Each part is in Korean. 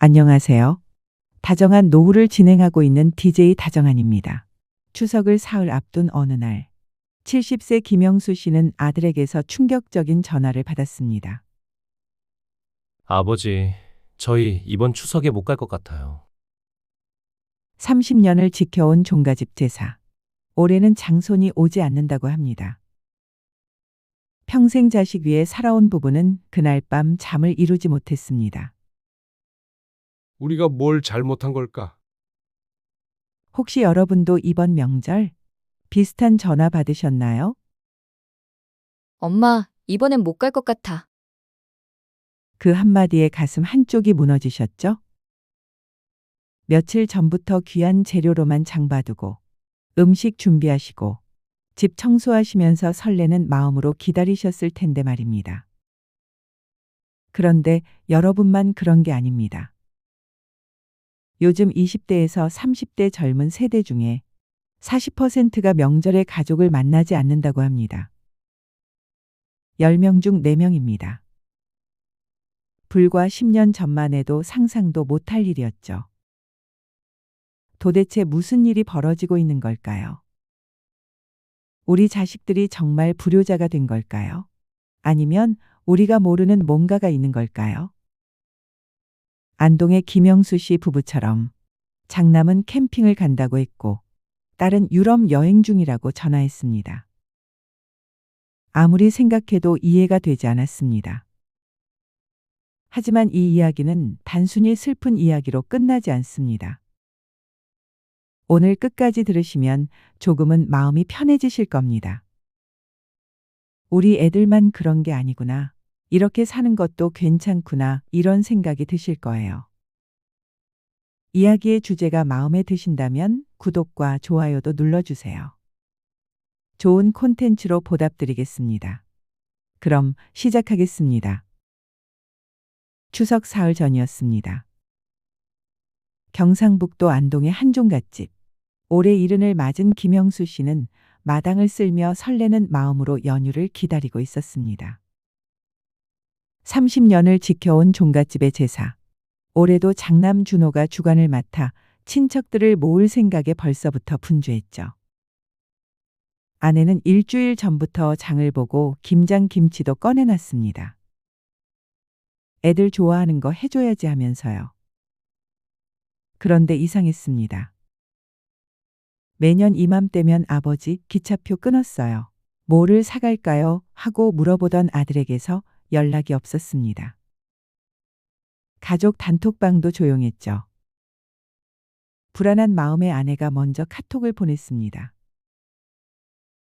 안녕하세요. 다정한 노후를 진행하고 있는 DJ 다정한입니다. 추석을 사흘 앞둔 어느 날, 70세 김영수 씨는 아들에게서 충격적인 전화를 받았습니다. 아버지, 저희 이번 추석에 못 갈 것 같아요. 30년을 지켜온 종가집 제사. 올해는 장손이 오지 않는다고 합니다. 평생 자식 위에 살아온 부부는 그날 밤 잠을 이루지 못했습니다. 우리가 뭘 잘못한 걸까? 혹시 여러분도 이번 명절 비슷한 전화 받으셨나요? 엄마, 이번엔 못 갈 것 같아. 그 한마디에 가슴 한쪽이 무너지셨죠? 며칠 전부터 귀한 재료로만 장봐두고 음식 준비하시고 집 청소하시면서 설레는 마음으로 기다리셨을 텐데 말입니다. 그런데 여러분만 그런 게 아닙니다. 요즘 20대에서 30대 젊은 세대 중에 40%가 명절에 가족을 만나지 않는다고 합니다. 10명 중 4명입니다. 불과 10년 전만 해도 상상도 못할 일이었죠. 도대체 무슨 일이 벌어지고 있는 걸까요? 우리 자식들이 정말 불효자가 된 걸까요? 아니면 우리가 모르는 뭔가가 있는 걸까요? 안동의 김영수 씨 부부처럼 장남은 캠핑을 간다고 했고 딸은 유럽 여행 중이라고 전화했습니다. 아무리 생각해도 이해가 되지 않았습니다. 하지만 이 이야기는 단순히 슬픈 이야기로 끝나지 않습니다. 오늘 끝까지 들으시면 조금은 마음이 편해지실 겁니다. 우리 애들만 그런 게 아니구나. 이렇게 사는 것도 괜찮구나. 이런 생각이 드실 거예요. 이야기의 주제가 마음에 드신다면 구독과 좋아요도 눌러주세요. 좋은 콘텐츠로 보답드리겠습니다. 그럼 시작하겠습니다. 추석 사흘 전이었습니다. 경상북도 안동의 한 종갓집. 올해 70을 맞은 김영수 씨는 마당을 쓸며 설레는 마음으로 연휴를 기다리고 있었습니다. 30년을 지켜온 종갓집의 제사. 올해도 장남 준호가 주관을 맡아 친척들을 모을 생각에 벌써부터 분주했죠. 아내는 일주일 전부터 장을 보고 김장 김치도 꺼내놨습니다. 애들 좋아하는 거 해줘야지 하면서요. 그런데 이상했습니다. 매년 이맘때면 아버지 기차표 끊었어요. 뭐를 사갈까요? 하고 물어보던 아들에게서 연락이 없었습니다. 가족 단톡방도 조용했죠. 불안한 마음에 아내가 먼저 카톡을 보냈습니다.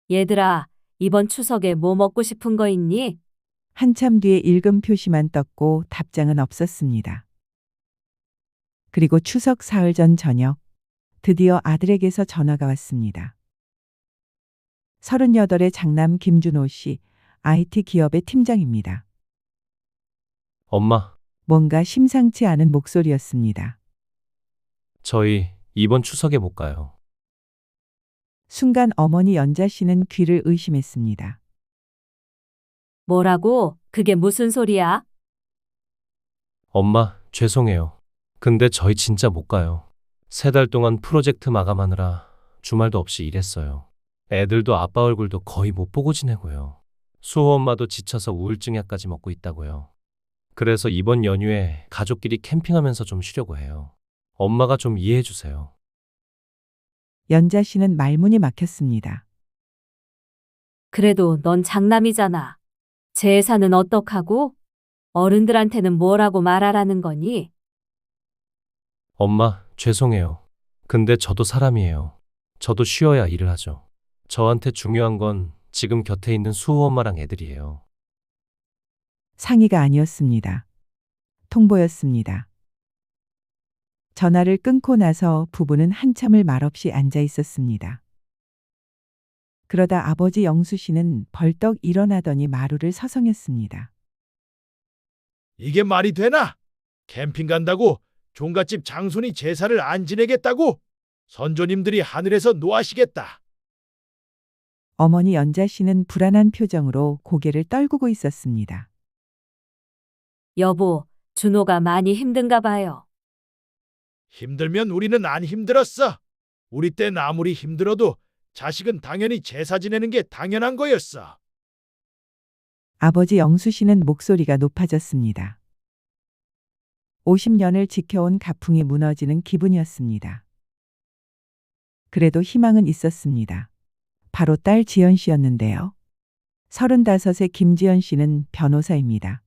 얘들아, 이번 추석에 뭐 먹고 싶은 거 있니? 한참 뒤에 읽음 표시만 떴고 답장은 없었습니다. 그리고 추석 사흘 전 저녁, 드디어 아들에게서 전화가 왔습니다. 38의 장남 김준호 씨, IT 기업의 팀장입니다. 엄마, 뭔가 심상치 않은 목소리였습니다. 저희 이번 추석에 못 가요. 순간 어머니 연자 씨는 귀를 의심했습니다. 뭐라고? 그게 무슨 소리야? 엄마, 죄송해요. 근데 저희 진짜 못 가요. 3달 동안 프로젝트 마감하느라 주말도 없이 일했어요. 애들도 아빠 얼굴도 거의 못 보고 지내고요. 수호 엄마도 지쳐서 우울증 약까지 먹고 있다고요. 그래서 이번 연휴에 가족끼리 캠핑하면서 좀 쉬려고 해요. 엄마가 좀 이해해 주세요. 연자 씨는 말문이 막혔습니다. 그래도 넌 장남이잖아. 제사는 어떡하고? 어른들한테는 뭐라고 말하라는 거니? 엄마, 죄송해요. 근데 저도 사람이에요. 저도 쉬어야 일을 하죠. 저한테 중요한 건 지금 곁에 있는 수호 엄마랑 애들이에요. 상의가 아니었습니다. 통보였습니다. 전화를 끊고 나서 부부는 한참을 말없이 앉아 있었습니다. 그러다 아버지 영수 씨는 벌떡 일어나더니 마루를 서성였습니다. 이게 말이 되나? 캠핑 간다고 종갓집 장손이 제사를 안 지내겠다고? 선조님들이 하늘에서 노하시겠다. 어머니 연자 씨는 불안한 표정으로 고개를 떨구고 있었습니다. 여보, 준호가 많이 힘든가 봐요. 힘들면 우리는 안 힘들었어. 우리 땐 아무리 힘들어도 자식은 당연히 제사 지내는 게 당연한 거였어. 아버지 영수 씨는 목소리가 높아졌습니다. 50년을 지켜온 가풍이 무너지는 기분이었습니다. 그래도 희망은 있었습니다. 바로 딸 지연 씨였는데요. 35의 김지연 씨는 변호사입니다.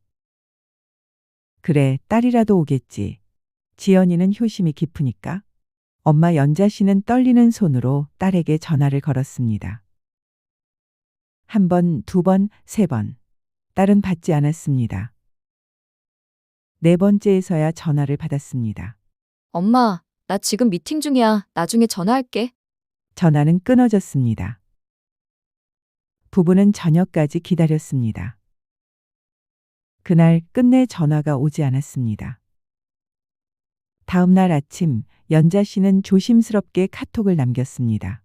그래, 딸이라도 오겠지. 지연이는 효심이 깊으니까. 엄마 연자 씨는 떨리는 손으로 딸에게 전화를 걸었습니다. 한 번, 두 번, 세 번. 딸은 받지 않았습니다. 네 번째에서야 전화를 받았습니다. 엄마, 나 지금 미팅 중이야. 나중에 전화할게. 전화는 끊어졌습니다. 부부는 저녁까지 기다렸습니다. 그날 끝내 전화가 오지 않았습니다. 다음 날 아침 연자 씨는 조심스럽게 카톡을 남겼습니다.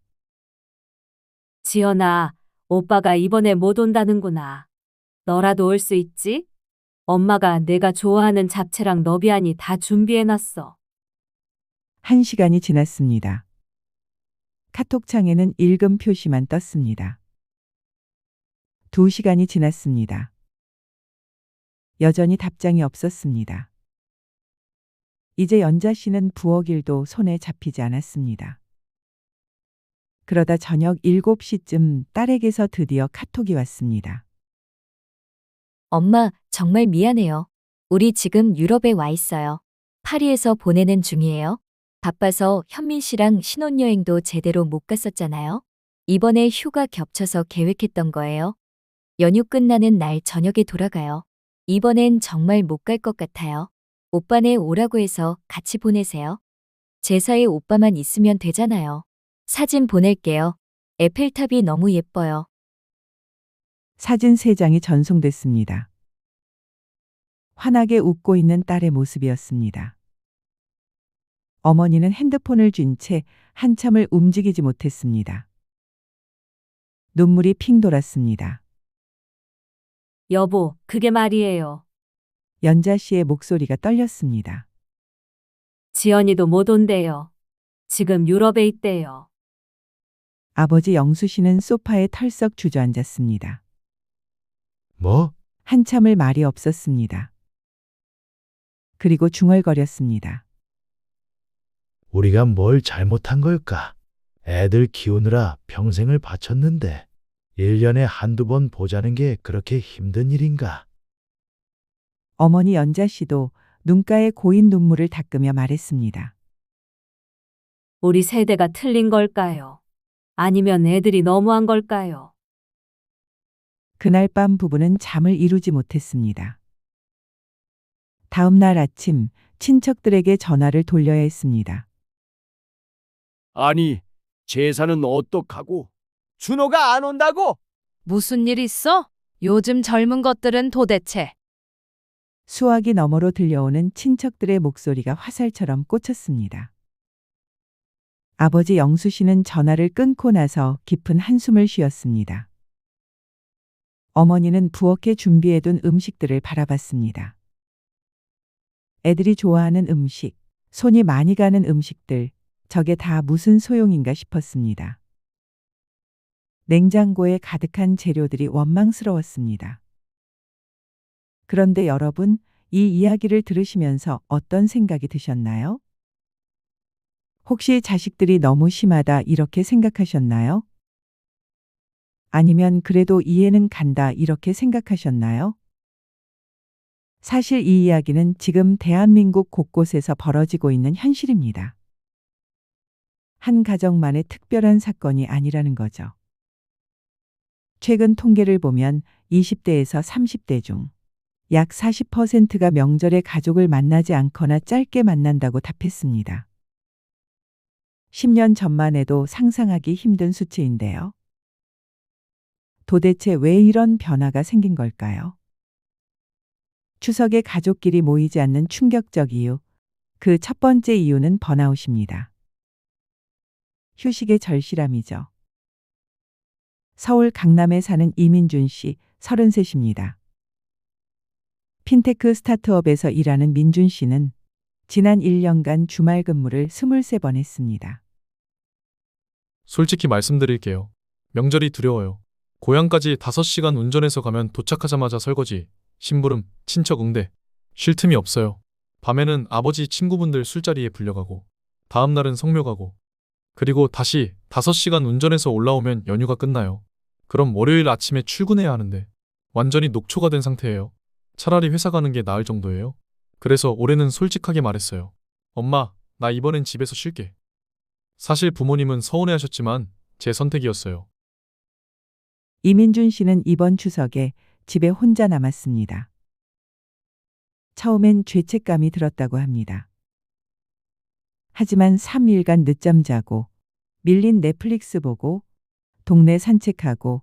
지연아, 오빠가 이번에 못 온다는구나. 너라도 올 수 있지? 엄마가 내가 좋아하는 잡채랑 너비아니 다 준비해놨어. 1시간이 지났습니다. 카톡창에는 읽음 표시만 떴습니다. 2시간이 지났습니다. 여전히 답장이 없었습니다. 이제 연자 씨는 부엌 일도 손에 잡히지 않았습니다. 그러다 저녁 7시쯤 딸에게서 드디어 카톡이 왔습니다. 엄마, 정말 미안해요. 우리 지금 유럽에 와 있어요. 파리에서 보내는 중이에요. 바빠서 현민 씨랑 신혼여행도 제대로 못 갔었잖아요. 이번에 휴가 겹쳐서 계획했던 거예요. 연휴 끝나는 날 저녁에 돌아가요. 이번엔 정말 못 갈 것 같아요. 오빠네 오라고 해서 같이 보내세요. 제사에 오빠만 있으면 되잖아요. 사진 보낼게요. 에펠탑이 너무 예뻐요. 사진 3장이 전송됐습니다. 환하게 웃고 있는 딸의 모습이었습니다. 어머니는 핸드폰을 쥔 채 한참을 움직이지 못했습니다. 눈물이 핑 돌았습니다. 여보, 그게 말이에요. 연자 씨의 목소리가 떨렸습니다. 지연이도 못 온대요. 지금 유럽에 있대요. 아버지 영수 씨는 소파에 털썩 주저앉았습니다. 뭐? 한참을 말이 없었습니다. 그리고 중얼거렸습니다. 우리가 뭘 잘못한 걸까? 애들 키우느라 평생을 바쳤는데 1년에 한두 번 보자는 게 그렇게 힘든 일인가? 어머니 연자 씨도 눈가에 고인 눈물을 닦으며 말했습니다. 우리 세대가 틀린 걸까요? 아니면 애들이 너무한 걸까요? 그날 밤 부부는 잠을 이루지 못했습니다. 다음 날 아침 친척들에게 전화를 돌려야 했습니다. 아니, 제사는 어떡하고? 준호가 안 온다고? 무슨 일 있어? 요즘 젊은 것들은 도대체. 수화기 너머로 들려오는 친척들의 목소리가 화살처럼 꽂혔습니다. 아버지 영수 씨는 전화를 끊고 나서 깊은 한숨을 쉬었습니다. 어머니는 부엌에 준비해둔 음식들을 바라봤습니다. 애들이 좋아하는 음식, 손이 많이 가는 음식들, 저게 다 무슨 소용인가 싶었습니다. 냉장고에 가득한 재료들이 원망스러웠습니다. 그런데 여러분, 이 이야기를 들으시면서 어떤 생각이 드셨나요? 혹시 자식들이 너무 심하다 이렇게 생각하셨나요? 아니면 그래도 이해는 간다 이렇게 생각하셨나요? 사실 이 이야기는 지금 대한민국 곳곳에서 벌어지고 있는 현실입니다. 한 가정만의 특별한 사건이 아니라는 거죠. 최근 통계를 보면 20대에서 30대 중 약 40%가 명절에 가족을 만나지 않거나 짧게 만난다고 답했습니다. 10년 전만 해도 상상하기 힘든 수치인데요. 도대체 왜 이런 변화가 생긴 걸까요? 추석에 가족끼리 모이지 않는 충격적 이유. 그 첫 번째 이유는 번아웃입니다. 휴식의 절실함이죠. 서울 강남에 사는 이민준 씨, 33입니다. 핀테크 스타트업에서 일하는 민준 씨는 지난 1년간 주말 근무를 23번 했습니다. 솔직히 말씀드릴게요. 명절이 두려워요. 고향까지 5시간 운전해서 가면 도착하자마자 설거지, 심부름, 친척 응대. 쉴 틈이 없어요. 밤에는 아버지 친구분들 술자리에 불려가고, 다음 날은 성묘 가고, 그리고 다시 5시간 운전해서 올라오면 연휴가 끝나요. 그럼 월요일 아침에 출근해야 하는데 완전히 녹초가 된 상태예요. 차라리 회사 가는 게 나을 정도예요. 그래서 올해는 솔직하게 말했어요. 엄마, 나 이번엔 집에서 쉴게. 사실 부모님은 서운해하셨지만 제 선택이었어요. 이민준 씨는 이번 추석에 집에 혼자 남았습니다. 처음엔 죄책감이 들었다고 합니다. 하지만 3일간 늦잠 자고 밀린 넷플릭스 보고 동네 산책하고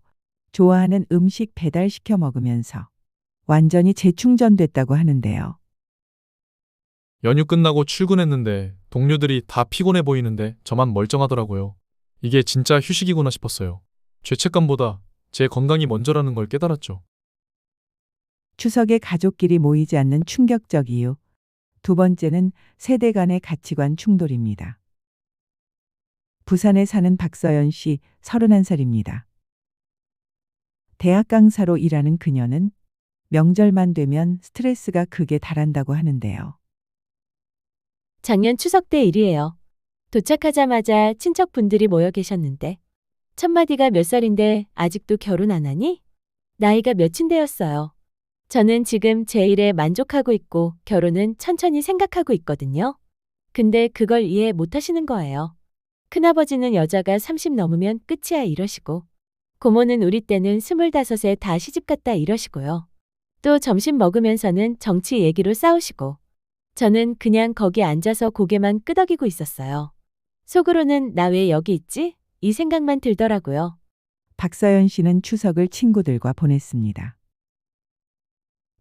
좋아하는 음식 배달시켜 먹으면서 완전히 재충전됐다고 하는데요. 연휴 끝나고 출근했는데 동료들이 다 피곤해 보이는데 저만 멀쩡하더라고요. 이게 진짜 휴식이구나 싶었어요. 죄책감보다 제 건강이 먼저라는 걸 깨달았죠. 추석에 가족끼리 모이지 않는 충격적 이유. 두 번째는 세대 간의 가치관 충돌입니다. 부산에 사는 박서연 씨 31살입니다. 대학 강사로 일하는 그녀는 명절만 되면 스트레스가 극에 달한다고 하는데요. 작년 추석 때 일이에요. 도착하자마자 친척분들이 모여 계셨는데 첫마디가 몇 살인데 아직도 결혼 안 하니? 나이가 몇인데였어요. 저는 지금 제 일에 만족하고 있고 결혼은 천천히 생각하고 있거든요. 근데 그걸 이해 못 하시는 거예요. 큰아버지는 여자가 30 넘으면 끝이야 이러시고 고모는 우리 때는 25에 다 시집갔다 이러시고요. 또 점심 먹으면서는 정치 얘기로 싸우시고 저는 그냥 거기 앉아서 고개만 끄덕이고 있었어요. 속으로는 나 왜 여기 있지? 이 생각만 들더라고요. 박서연 씨는 추석을 친구들과 보냈습니다.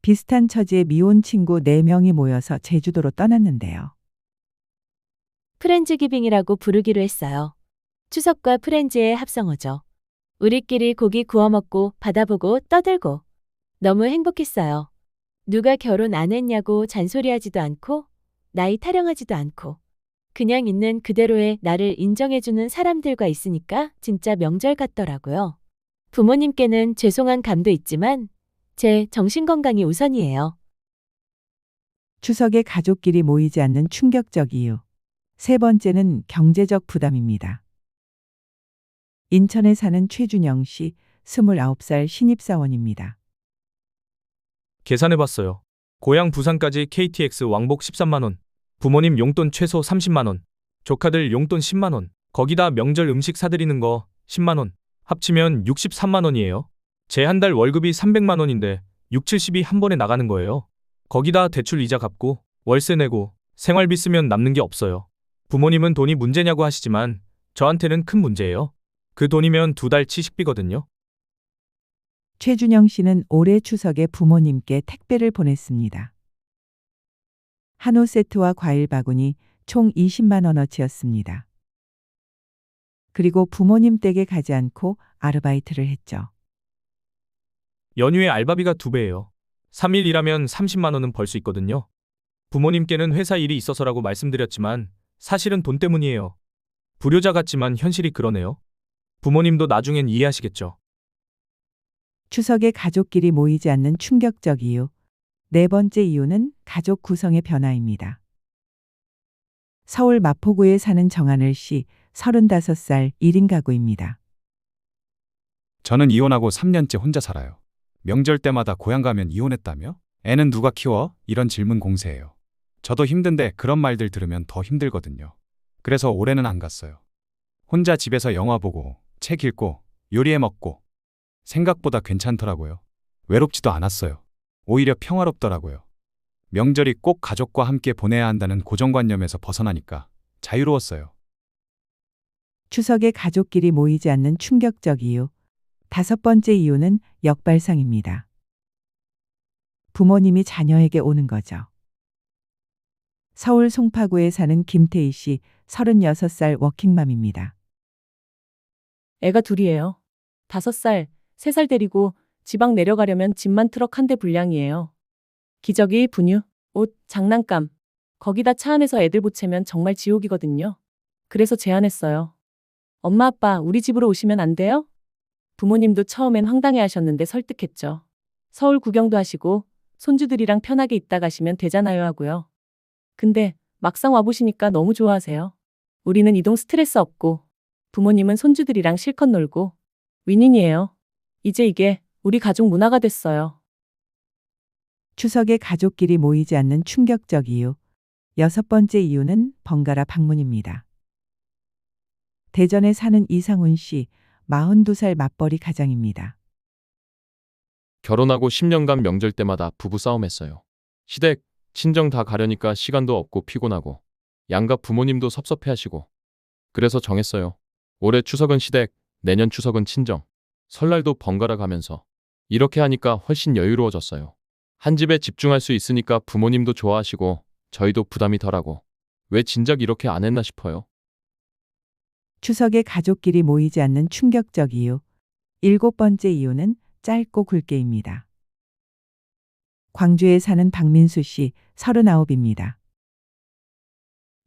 비슷한 처지의 미혼 친구 4명이 모여서 제주도로 떠났는데요. 프렌즈기빙이라고 부르기로 했어요. 추석과 프렌즈의 합성어죠. 우리끼리 고기 구워 먹고 바다 보고 떠들고 너무 행복했어요. 누가 결혼 안 했냐고 잔소리하지도 않고 나이 타령하지도 않고 그냥 있는 그대로의 나를 인정해주는 사람들과 있으니까 진짜 명절 같더라고요. 부모님께는 죄송한 감도 있지만 제 정신건강이 우선이에요. 추석에 가족끼리 모이지 않는 충격적 이유. 세 번째는 경제적 부담입니다. 인천에 사는 최준영 씨 29살 신입사원입니다. 계산해봤어요. 고향 부산까지 KTX 왕복 13만 원. 부모님 용돈 최소 30만 원. 조카들 용돈 10만 원. 거기다 명절 음식 사드리는 거 10만 원. 합치면 63만 원이에요. 제 한 달 월급이 300만 원인데 6, 70이 한 번에 나가는 거예요. 거기다 대출 이자 갚고 월세 내고 생활비 쓰면 남는 게 없어요. 부모님은 돈이 문제냐고 하시지만 저한테는 큰 문제예요. 그 돈이면 2달치 식비거든요. 최준영 씨는 올해 추석에 부모님께 택배를 보냈습니다. 한우 세트와 과일 바구니 총 20만 원어치였습니다. 그리고 부모님 댁에 가지 않고 아르바이트를 했죠. 연휴에 알바비가 2배예요. 3일 일하면 30만 원은 벌 수 있거든요. 부모님께는 회사 일이 있어서라고 말씀드렸지만 사실은 돈 때문이에요. 불효자 같지만 현실이 그러네요. 부모님도 나중엔 이해하시겠죠. 추석에 가족끼리 모이지 않는 충격적 이유. 네 번째 이유는 가족 구성의 변화입니다. 서울 마포구에 사는 정하늘 씨 35살 1인 가구입니다. 저는 이혼하고 3년째 혼자 살아요. 명절 때마다 고향 가면 이혼했다며? 애는 누가 키워? 이런 질문 공세해요. 저도 힘든데 그런 말들 들으면 더 힘들거든요. 그래서 올해는 안 갔어요. 혼자 집에서 영화 보고 책 읽고 요리해 먹고 생각보다 괜찮더라고요. 외롭지도 않았어요. 오히려 평화롭더라고요. 명절이 꼭 가족과 함께 보내야 한다는 고정관념에서 벗어나니까 자유로웠어요. 추석에 가족끼리 모이지 않는 충격적 이유. 5번째 이유는 역발상입니다. 부모님이 자녀에게 오는 거죠. 서울 송파구에 사는 김태희 씨 36살 워킹맘입니다. 애가 둘이에요. 5살, 3살 데리고 지방 내려가려면 집만 트럭 한 대 분량이에요. 기저귀, 분유, 옷, 장난감, 거기다 차 안에서 애들 보채면 정말 지옥이거든요. 그래서 제안했어요. 엄마 아빠 우리 집으로 오시면 안 돼요? 부모님도 처음엔 황당해 하셨는데 설득했죠. 서울 구경도 하시고 손주들이랑 편하게 있다 가시면 되잖아요 하고요. 근데 막상 와보시니까 너무 좋아하세요. 우리는 이동 스트레스 없고 부모님은 손주들이랑 실컷 놀고 윈윈이에요. 이제 이게 우리 가족 문화가 됐어요. 추석에 가족끼리 모이지 않는 충격적 이유. 6번째 이유는 번갈아 방문입니다. 대전에 사는 이상훈 씨, 42살 맞벌이 가장입니다. 결혼하고 10년간 명절 때마다 부부 싸움했어요. 시댁, 친정 다 가려니까 시간도 없고 피곤하고 양가 부모님도 섭섭해하시고 그래서 정했어요. 올해 추석은 시댁, 내년 추석은 친정, 설날도 번갈아 가면서 이렇게 하니까 훨씬 여유로워졌어요. 한 집에 집중할 수 있으니까 부모님도 좋아하시고 저희도 부담이 덜하고 왜 진작 이렇게 안 했나 싶어요. 추석에 가족끼리 모이지 않는 충격적 이유. 7번째 이유는 짧고 굵게입니다. 광주에 사는 박민수 씨, 39입니다.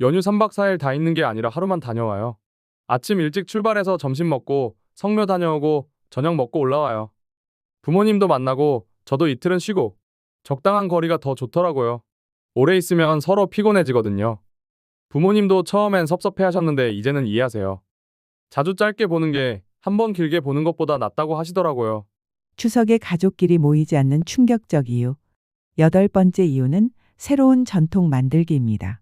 연휴 3박 4일 다 있는 게 아니라 하루만 다녀와요. 아침 일찍 출발해서 점심 먹고 성묘 다녀오고 저녁 먹고 올라와요. 부모님도 만나고 저도 이틀은 쉬고 적당한 거리가 더 좋더라고요. 오래 있으면 서로 피곤해지거든요. 부모님도 처음엔 섭섭해 하셨는데 이제는 이해하세요. 자주 짧게 보는 게 한 번 길게 보는 것보다 낫다고 하시더라고요. 추석에 가족끼리 모이지 않는 충격적 이유. 8번째 이유는 새로운 전통 만들기입니다.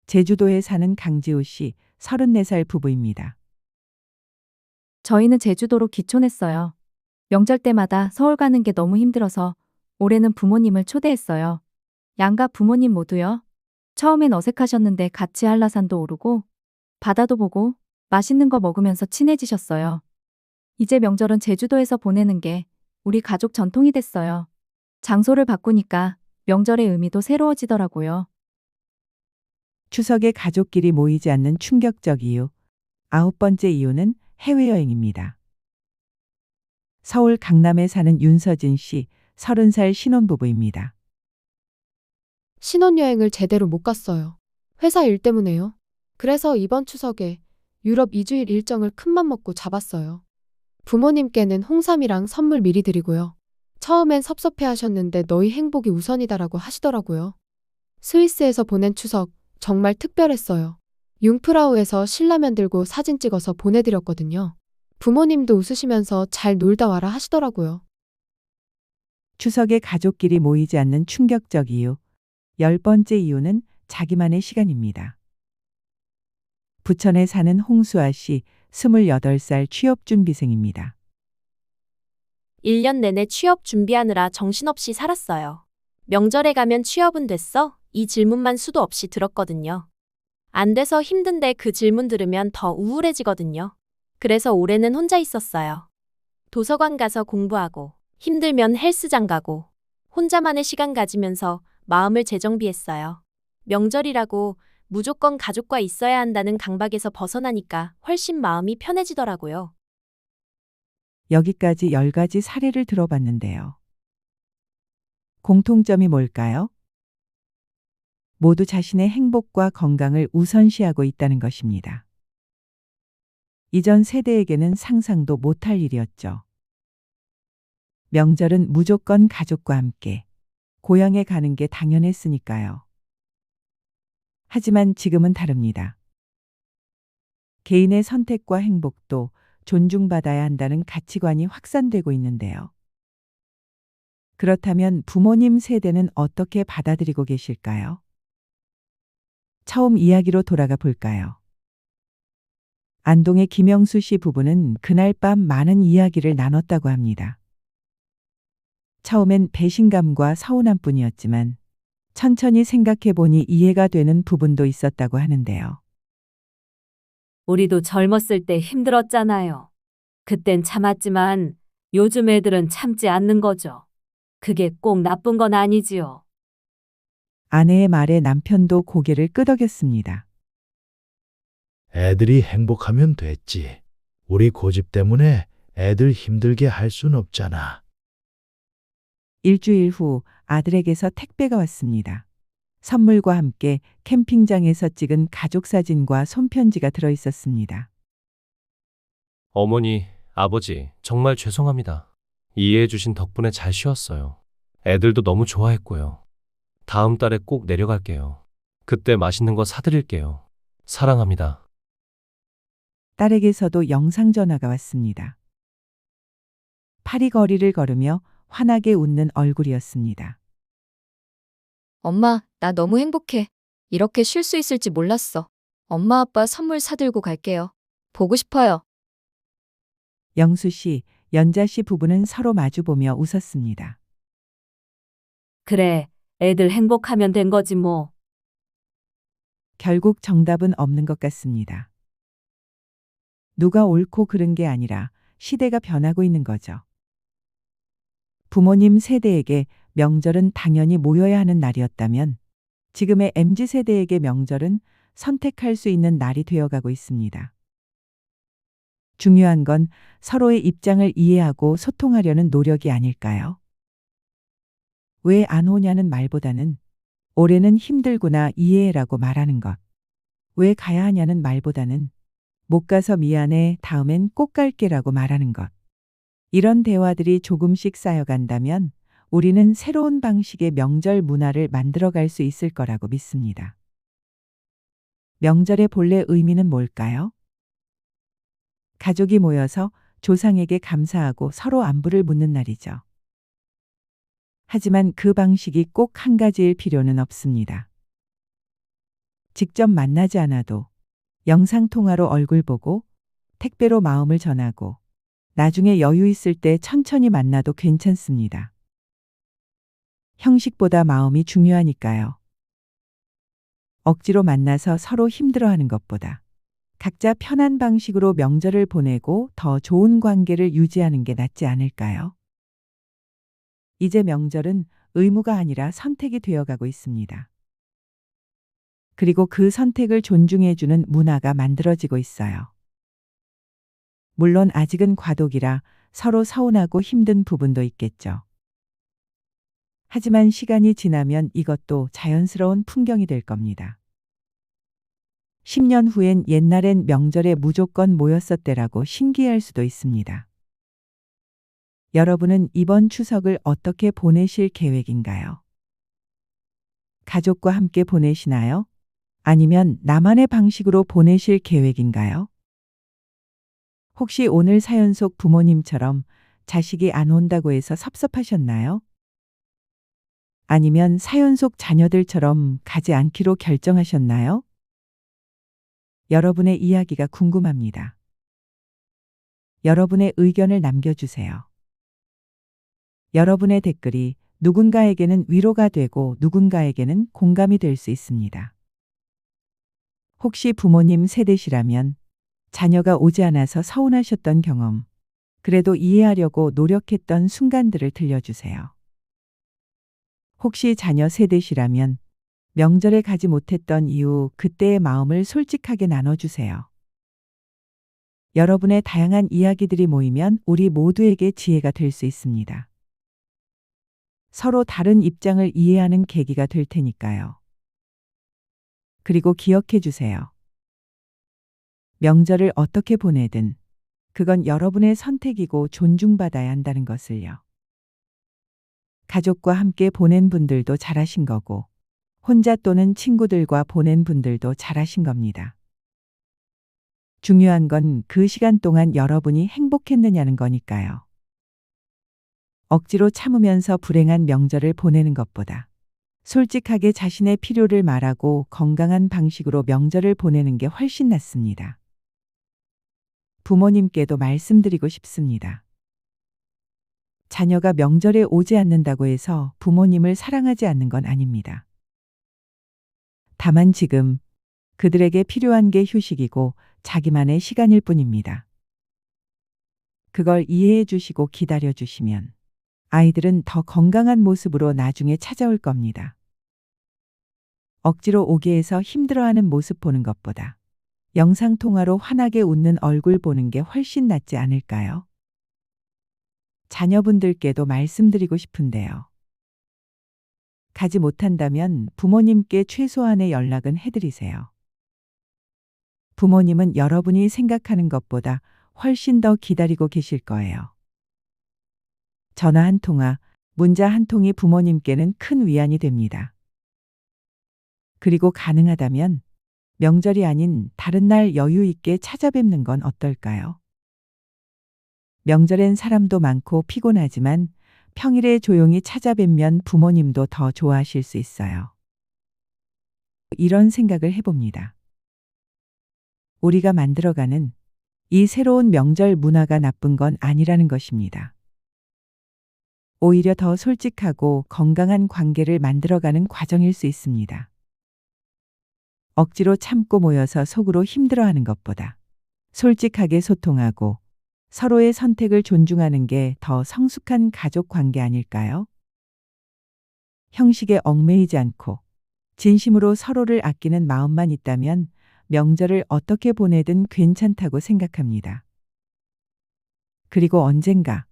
제주도에 사는 강지우 씨, 34살 부부입니다. 저희는 제주도로 귀촌했어요. 명절 때마다 서울 가는 게 너무 힘들어서 올해는 부모님을 초대했어요. 양가 부모님 모두요. 처음엔 어색하셨는데 같이 한라산도 오르고 바다도 보고 맛있는 거 먹으면서 친해지셨어요. 이제 명절은 제주도에서 보내는 게 우리 가족 전통이 됐어요. 장소를 바꾸니까 명절의 의미도 새로워지더라고요. 추석에 가족끼리 모이지 않는 충격적 이유. 9번째 이유는 해외여행입니다. 서울 강남에 사는 윤서진 씨, 30살 신혼부부입니다. 신혼여행을 제대로 못 갔어요. 회사 일 때문에요. 그래서 이번 추석에 유럽 2주일 일정을 큰맘 먹고 잡았어요. 부모님께는 홍삼이랑 선물 미리 드리고요. 처음엔 섭섭해 하셨는데 너희 행복이 우선이다라고 하시더라고요. 스위스에서 보낸 추석 정말 특별했어요. 융프라우에서 신라면 들고 사진 찍어서 보내드렸거든요. 부모님도 웃으시면서 잘 놀다 와라 하시더라고요. 추석에 가족끼리 모이지 않는 충격적 이유. 10번째 이유는 자기만의 시간입니다. 부천에 사는 홍수아 씨, 28살 취업준비생입니다. 1년 내내 취업 준비하느라 정신없이 살았어요. 명절에 가면 취업은 됐어? 이 질문만 수도 없이 들었거든요. 안 돼서 힘든데 그 질문 들으면 더 우울해지거든요. 그래서 올해는 혼자 있었어요. 도서관 가서 공부하고, 힘들면 헬스장 가고, 혼자만의 시간 가지면서 마음을 재정비했어요. 명절이라고 무조건 가족과 있어야 한다는 강박에서 벗어나니까 훨씬 마음이 편해지더라고요. 여기까지 10가지 사례를 들어봤는데요. 공통점이 뭘까요? 모두 자신의 행복과 건강을 우선시하고 있다는 것입니다. 이전 세대에게는 상상도 못할 일이었죠. 명절은 무조건 가족과 함께 고향에 가는 게 당연했으니까요. 하지만 지금은 다릅니다. 개인의 선택과 행복도 존중받아야 한다는 가치관이 확산되고 있는데요. 그렇다면 부모님 세대는 어떻게 받아들이고 계실까요? 처음 이야기로 돌아가 볼까요? 안동의 김영수 씨 부부는 그날 밤 많은 이야기를 나눴다고 합니다. 처음엔 배신감과 서운함 뿐이었지만 천천히 생각해 보니 이해가 되는 부분도 있었다고 하는데요. 우리도 젊었을 때 힘들었잖아요. 그땐 참았지만 요즘 애들은 참지 않는 거죠. 그게 꼭 나쁜 건 아니지요. 아내의 말에 남편도 고개를 끄덕였습니다. 애들이 행복하면 됐지. 우리 고집 때문에 애들 힘들게 할 순 없잖아. 일주일 후 아들에게서 택배가 왔습니다. 선물과 함께 캠핑장에서 찍은 가족 사진과 손편지가 들어 있었습니다. 어머니, 아버지, 정말 죄송합니다. 이해해 주신 덕분에 잘 쉬었어요. 애들도 너무 좋아했고요. 다음 달에 꼭 내려갈게요. 그때 맛있는 거 사드릴게요. 사랑합니다. 딸에게서도 영상 전화가 왔습니다. 파리거리를 걸으며 환하게 웃는 얼굴이었습니다. 엄마, 나 너무 행복해. 이렇게 쉴 수 있을지 몰랐어. 엄마 아빠 선물 사들고 갈게요. 보고 싶어요. 영수 씨, 연자 씨 부부는 서로 마주보며 웃었습니다. 그래, 애들 행복하면 된 거지 뭐. 결국 정답은 없는 것 같습니다. 누가 옳고 그른 게 아니라 시대가 변하고 있는 거죠. 부모님 세대에게 명절은 당연히 모여야 하는 날이었다면 지금의 MZ세대에게 명절은 선택할 수 있는 날이 되어가고 있습니다. 중요한 건 서로의 입장을 이해하고 소통하려는 노력이 아닐까요? 왜 안 오냐는 말보다는 올해는 힘들구나 이해해라고 말하는 것. 왜 가야 하냐는 말보다는 못 가서 미안해 다음엔 꼭 갈게라고 말하는 것. 이런 대화들이 조금씩 쌓여간다면 우리는 새로운 방식의 명절 문화를 만들어갈 수 있을 거라고 믿습니다. 명절의 본래 의미는 뭘까요? 가족이 모여서 조상에게 감사하고 서로 안부를 묻는 날이죠. 하지만 그 방식이 꼭 한 가지일 필요는 없습니다. 직접 만나지 않아도 영상통화로 얼굴 보고 택배로 마음을 전하고 나중에 여유 있을 때 천천히 만나도 괜찮습니다. 형식보다 마음이 중요하니까요. 억지로 만나서 서로 힘들어하는 것보다 각자 편한 방식으로 명절을 보내고 더 좋은 관계를 유지하는 게 낫지 않을까요? 이제 명절은 의무가 아니라 선택이 되어가고 있습니다. 그리고 그 선택을 존중해주는 문화가 만들어지고 있어요. 물론 아직은 과도기라 서로 서운하고 힘든 부분도 있겠죠. 하지만 시간이 지나면 이것도 자연스러운 풍경이 될 겁니다. 10년 후엔 옛날엔 명절에 무조건 모였었대라고 신기할 수도 있습니다. 여러분은 이번 추석을 어떻게 보내실 계획인가요? 가족과 함께 보내시나요? 아니면 나만의 방식으로 보내실 계획인가요? 혹시 오늘 사연 속 부모님처럼 자식이 안 온다고 해서 섭섭하셨나요? 아니면 사연 속 자녀들처럼 가지 않기로 결정하셨나요? 여러분의 이야기가 궁금합니다. 여러분의 의견을 남겨주세요. 여러분의 댓글이 누군가에게는 위로가 되고 누군가에게는 공감이 될 수 있습니다. 혹시 부모님 세대시라면 자녀가 오지 않아서 서운하셨던 경험, 그래도 이해하려고 노력했던 순간들을 들려주세요. 혹시 자녀 세대시라면 명절에 가지 못했던 이유, 그때의 마음을 솔직하게 나눠주세요. 여러분의 다양한 이야기들이 모이면 우리 모두에게 지혜가 될 수 있습니다. 서로 다른 입장을 이해하는 계기가 될 테니까요. 그리고 기억해 주세요. 명절을 어떻게 보내든 그건 여러분의 선택이고 존중받아야 한다는 것을요. 가족과 함께 보낸 분들도 잘하신 거고 혼자 또는 친구들과 보낸 분들도 잘하신 겁니다. 중요한 건 그 시간 동안 여러분이 행복했느냐는 거니까요. 억지로 참으면서 불행한 명절을 보내는 것보다 솔직하게 자신의 필요를 말하고 건강한 방식으로 명절을 보내는 게 훨씬 낫습니다. 부모님께도 말씀드리고 싶습니다. 자녀가 명절에 오지 않는다고 해서 부모님을 사랑하지 않는 건 아닙니다. 다만 지금 그들에게 필요한 게 휴식이고 자기만의 시간일 뿐입니다. 그걸 이해해 주시고 기다려 주시면 아이들은 더 건강한 모습으로 나중에 찾아올 겁니다. 억지로 오게 해서 힘들어하는 모습 보는 것보다 영상통화로 환하게 웃는 얼굴 보는 게 훨씬 낫지 않을까요? 자녀분들께도 말씀드리고 싶은데요. 가지 못한다면 부모님께 최소한의 연락은 해드리세요. 부모님은 여러분이 생각하는 것보다 훨씬 더 기다리고 계실 거예요. 전화 한 통화, 문자 한 통이 부모님께는 큰 위안이 됩니다. 그리고 가능하다면 명절이 아닌 다른 날 여유 있게 찾아뵙는 건 어떨까요? 명절엔 사람도 많고 피곤하지만 평일에 조용히 찾아뵙면 부모님도 더 좋아하실 수 있어요. 이런 생각을 해봅니다. 우리가 만들어가는 이 새로운 명절 문화가 나쁜 건 아니라는 것입니다. 오히려 더 솔직하고 건강한 관계를 만들어가는 과정일 수 있습니다. 억지로 참고 모여서 속으로 힘들어하는 것보다 솔직하게 소통하고 서로의 선택을 존중하는 게 더 성숙한 가족 관계 아닐까요? 형식에 얽매이지 않고 진심으로 서로를 아끼는 마음만 있다면 명절을 어떻게 보내든 괜찮다고 생각합니다. 그리고 언젠가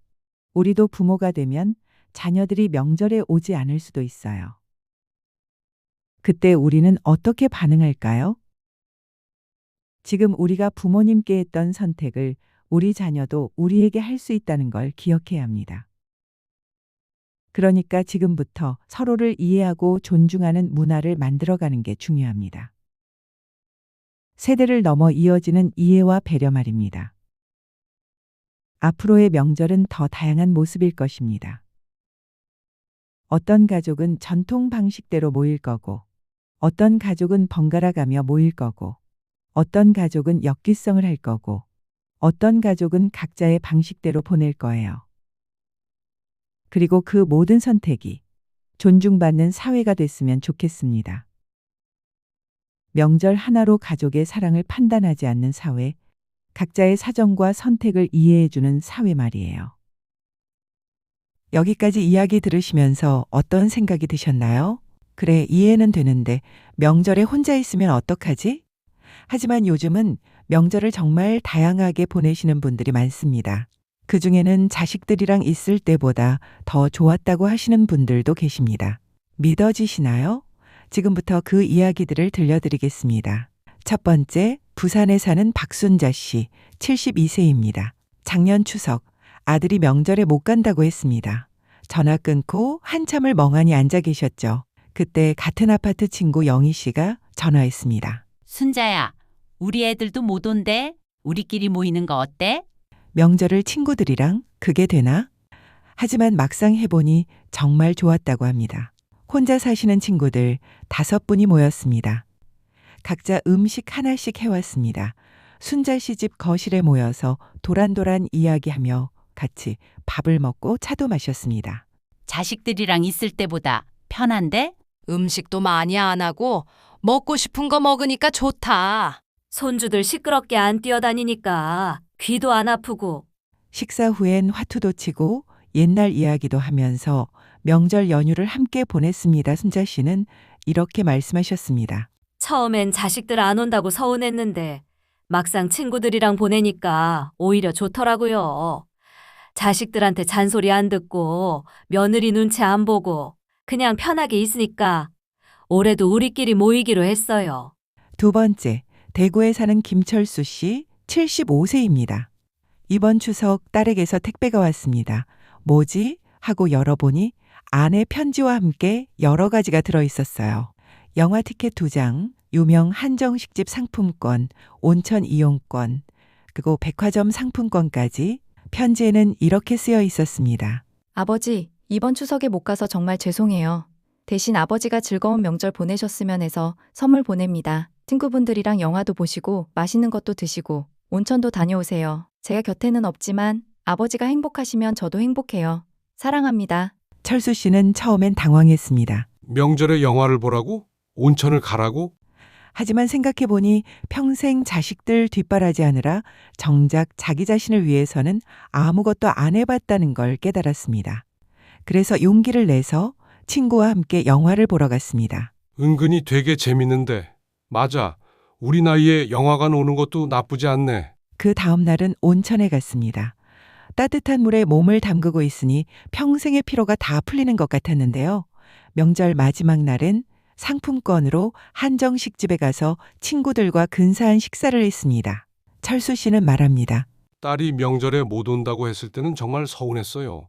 우리도 부모가 되면 자녀들이 명절에 오지 않을 수도 있어요. 그때 우리는 어떻게 반응할까요? 지금 우리가 부모님께 했던 선택을 우리 자녀도 우리에게 할 수 있다는 걸 기억해야 합니다. 그러니까 지금부터 서로를 이해하고 존중하는 문화를 만들어가는 게 중요합니다. 세대를 넘어 이어지는 이해와 배려 말입니다. 앞으로의 명절은 더 다양한 모습일 것입니다. 어떤 가족은 전통 방식대로 모일 거고, 어떤 가족은 번갈아 가며 모일 거고, 어떤 가족은 역기성을 할 거고, 어떤 가족은 각자의 방식대로 보낼 거예요. 그리고 그 모든 선택이 존중받는 사회가 됐으면 좋겠습니다. 명절 하나로 가족의 사랑을 판단하지 않는 사회, 각자의 사정과 선택을 이해해주는 사회 말이에요. 여기까지 이야기 들으시면서 어떤 생각이 드셨나요? 그래, 이해는 되는데 명절에 혼자 있으면 어떡하지? 하지만 요즘은 명절을 정말 다양하게 보내시는 분들이 많습니다. 그 중에는 자식들이랑 있을 때보다 더 좋았다고 하시는 분들도 계십니다. 믿어지시나요? 지금부터 그 이야기들을 들려드리겠습니다. 첫 번째, 부산에 사는 박순자 씨, 72세입니다. 작년 추석, 아들이 명절에 못 간다고 했습니다. 전화 끊고 한참을 멍하니 앉아 계셨죠. 그때 같은 아파트 친구 영희 씨가 전화했습니다. 순자야, 우리 애들도 못 온대? 우리끼리 모이는 거 어때? 명절을 친구들이랑 그게 되나? 하지만 막상 해보니 정말 좋았다고 합니다. 혼자 사시는 친구들 5분이 모였습니다. 각자 음식 하나씩 해왔습니다. 순자 씨 집 거실에 모여서 도란도란 이야기하며 같이 밥을 먹고 차도 마셨습니다. 자식들이랑 있을 때보다 편한데? 음식도 많이 안 하고 먹고 싶은 거 먹으니까 좋다. 손주들 시끄럽게 안 뛰어다니니까 귀도 안 아프고. 식사 후엔 화투도 치고 옛날 이야기도 하면서 명절 연휴를 함께 보냈습니다. 순자 씨는 이렇게 말씀하셨습니다. 처음엔 자식들 안 온다고 서운했는데 막상 친구들이랑 보내니까 오히려 좋더라고요. 자식들한테 잔소리 안 듣고 며느리 눈치 안 보고 그냥 편하게 있으니까 올해도 우리끼리 모이기로 했어요. 두 번째, 대구에 사는 김철수 씨 75세입니다. 이번 추석 딸에게서 택배가 왔습니다. 뭐지? 하고 열어보니 안에 편지와 함께 여러 가지가 들어있었어요. 영화 티켓 2장, 유명 한정식집 상품권, 온천 이용권, 그리고 백화점 상품권까지. 편지에는 이렇게 쓰여 있었습니다. 아버지, 이번 추석에 못 가서 정말 죄송해요. 대신 아버지가 즐거운 명절 보내셨으면 해서 선물 보냅니다. 친구분들이랑 영화도 보시고 맛있는 것도 드시고 온천도 다녀오세요. 제가 곁에는 없지만 아버지가 행복하시면 저도 행복해요. 사랑합니다. 철수 씨는 처음엔 당황했습니다. 명절에 영화를 보라고? 온천을 가라고? 하지만 생각해보니 평생 자식들 뒷바라지하느라 정작 자기 자신을 위해서는 아무것도 안 해봤다는 걸 깨달았습니다. 그래서 용기를 내서 친구와 함께 영화를 보러 갔습니다. 은근히 되게 재밌는데. 맞아. 우리 나이에 영화관 오는 것도 나쁘지 않네. 그 다음 날은 온천에 갔습니다. 따뜻한 물에 몸을 담그고 있으니 평생의 피로가 다 풀리는 것 같았는데요. 명절 마지막 날엔 상품권으로 한정식집에 가서 친구들과 근사한 식사를 했습니다. 철수 씨는 말합니다. 딸이 명절에 못 온다고 했을 때는 정말 서운했어요.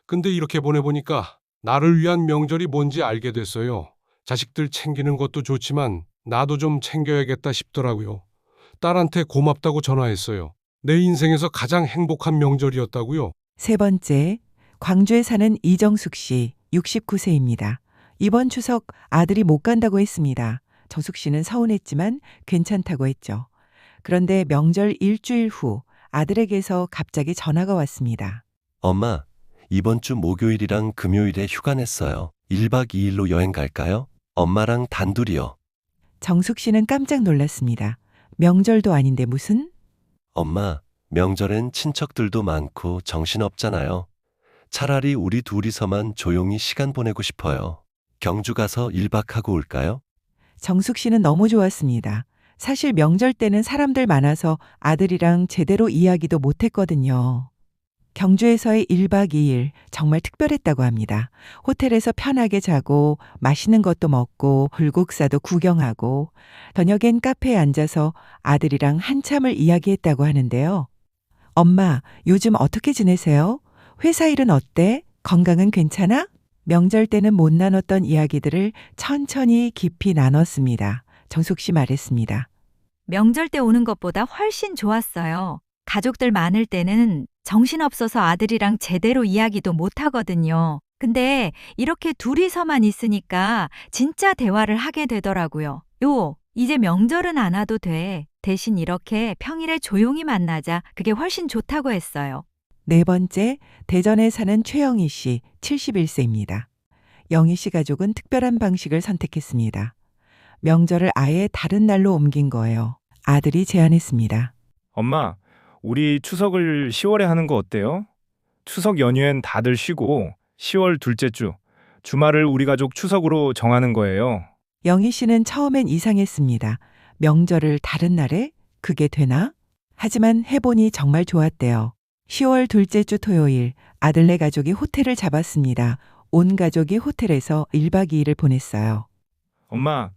근데 이렇게 보내보니까 나를 위한 명절이 뭔지 알게 됐어요. 자식들 챙기는 것도 좋지만 나도 좀 챙겨야겠다 싶더라고요. 딸한테 고맙다고 전화했어요. 내 인생에서 가장 행복한 명절이었다고요. 세 번째, 광주에 사는 이정숙 씨, 69세입니다. 이번 추석 아들이 못 간다고 했습니다. 정숙 씨는 서운했지만 괜찮다고 했죠. 그런데 명절 일주일 후 아들에게서 갑자기 전화가 왔습니다. 엄마, 이번 주 목요일이랑 금요일에 휴가 냈어요. 1박 2일로 여행 갈까요? 엄마랑 단둘이요. 정숙 씨는 깜짝 놀랐습니다. 명절도 아닌데 무슨? 엄마, 명절엔 친척들도 많고 정신없잖아요. 차라리 우리 둘이서만 조용히 시간 보내고 싶어요. 경주 가서 1박 하고 올까요? 정숙 씨는 너무 좋았습니다. 사실 명절 때는 사람들 많아서 아들이랑 제대로 이야기도 못했거든요. 경주에서의 1박 2일 정말 특별했다고 합니다. 호텔에서 편하게 자고 맛있는 것도 먹고 불국사도 구경하고 저녁엔 카페에 앉아서 아들이랑 한참을 이야기했다고 하는데요. 엄마, 요즘 어떻게 지내세요? 회사 일은 어때? 건강은 괜찮아? 명절 때는 못 나눴던 이야기들을 천천히 깊이 나눴습니다. 정숙 씨 말했습니다. 명절 때 오는 것보다 훨씬 좋았어요. 가족들 많을 때는 정신없어서 아들이랑 제대로 이야기도 못 하거든요. 근데 이렇게 둘이서만 있으니까 진짜 대화를 하게 되더라고요. 이제 명절은 안 와도 돼. 대신 이렇게 평일에 조용히 만나자. 그게 훨씬 좋다고 했어요. 네 번째, 대전에 사는 최영희 씨, 71세입니다. 영희 씨 가족은 특별한 방식을 선택했습니다. 명절을 아예 다른 날로 옮긴 거예요. 아들이 제안했습니다. 엄마, 우리 추석을 10월에 하는 거 어때요? 추석 연휴엔 다들 쉬고 10월 둘째 주, 주말을 우리 가족 추석으로 정하는 거예요. 영희 씨는 처음엔 이상했습니다. 명절을 다른 날에? 그게 되나? 하지만 해보니 정말 좋았대요. 10월 둘째 주 토요일, 아들네 가족이 호텔을 잡았습니다. 온 가족이 호텔에서 1박 2일을 보냈어요. 엄마,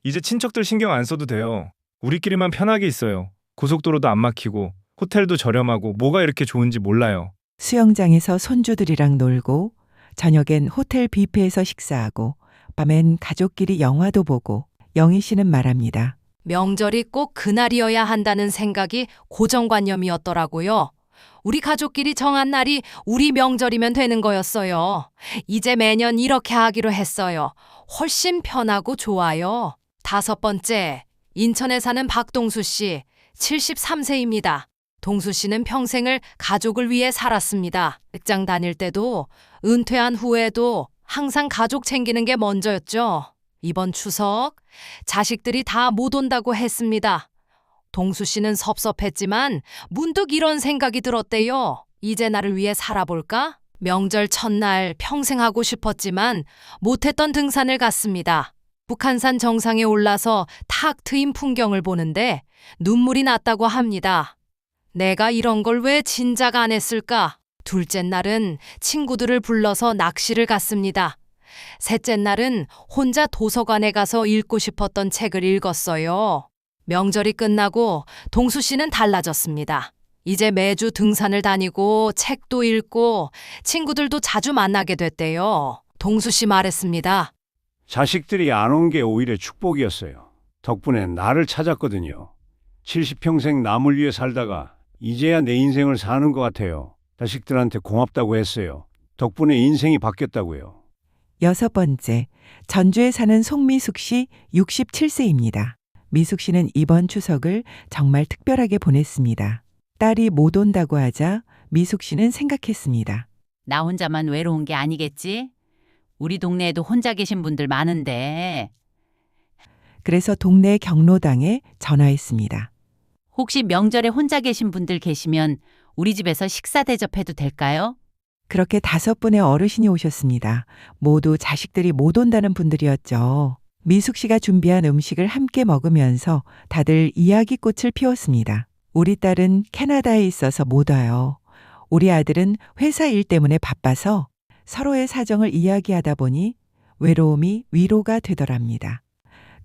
이제 친척들 신경 안 써도 돼요. 우리끼리만 편하게 있어요. 고속도로도 안 막히고 호텔도 저렴하고 뭐가 이렇게 좋은지 몰라요. 수영장에서 손주들이랑 놀고 저녁엔 호텔 뷔페에서 식사하고 밤엔 가족끼리 영화도 보고 영희 씨는 말합니다. 명절이 꼭 그날이어야 한다는 생각이 고정관념이었더라고요. 우리 가족끼리 정한 날이 우리 명절이면 되는 거였어요. 이제 매년 이렇게 하기로 했어요. 훨씬 편하고 좋아요. 다섯 번째, 인천에 사는 박동수 씨, 73세입니다. 동수 씨는 평생을 가족을 위해 살았습니다. 직장 다닐 때도 은퇴한 후에도 항상 가족 챙기는 게 먼저였죠. 이번 추석 자식들이 다 못 온다고 했습니다. 동수 씨는 섭섭했지만 문득 이런 생각이 들었대요. 이제 나를 위해 살아볼까? 명절 첫날 평생 하고 싶었지만 못했던 등산을 갔습니다. 북한산 정상에 올라서 탁 트인 풍경을 보는데 눈물이 났다고 합니다. 내가 이런 걸 왜 진작 안 했을까? 둘째 날은 친구들을 불러서 낚시를 갔습니다. 셋째 날은 혼자 도서관에 가서 읽고 싶었던 책을 읽었어요. 명절이 끝나고 동수 씨는 달라졌습니다. 이제 매주 등산을 다니고 책도 읽고 친구들도 자주 만나게 됐대요. 동수 씨 말했습니다. 자식들이 안 온 게 오히려 축복이었어요. 덕분에 나를 찾았거든요. 70평생 남을 위해 살다가 이제야 내 인생을 사는 것 같아요. 자식들한테 고맙다고 했어요. 덕분에 인생이 바뀌었다고요. 여섯 번째, 전주에 사는 송미숙 씨 67세입니다. 미숙 씨는 이번 추석을 정말 특별하게 보냈습니다. 딸이 못 온다고 하자 미숙 씨는 생각했습니다. 나 혼자만 외로운 게 아니겠지? 우리 동네에도 혼자 계신 분들 많은데. 그래서 동네 경로당에 전화했습니다. 혹시 명절에 혼자 계신 분들 계시면 우리 집에서 식사 대접해도 될까요? 그렇게 5분의 어르신이 오셨습니다. 모두 자식들이 못 온다는 분들이었죠. 미숙 씨가 준비한 음식을 함께 먹으면서 다들 이야기꽃을 피웠습니다. 우리 딸은 캐나다에 있어서 못 와요. 우리 아들은 회사 일 때문에 바빠서 서로의 사정을 이야기하다 보니 외로움이 위로가 되더랍니다.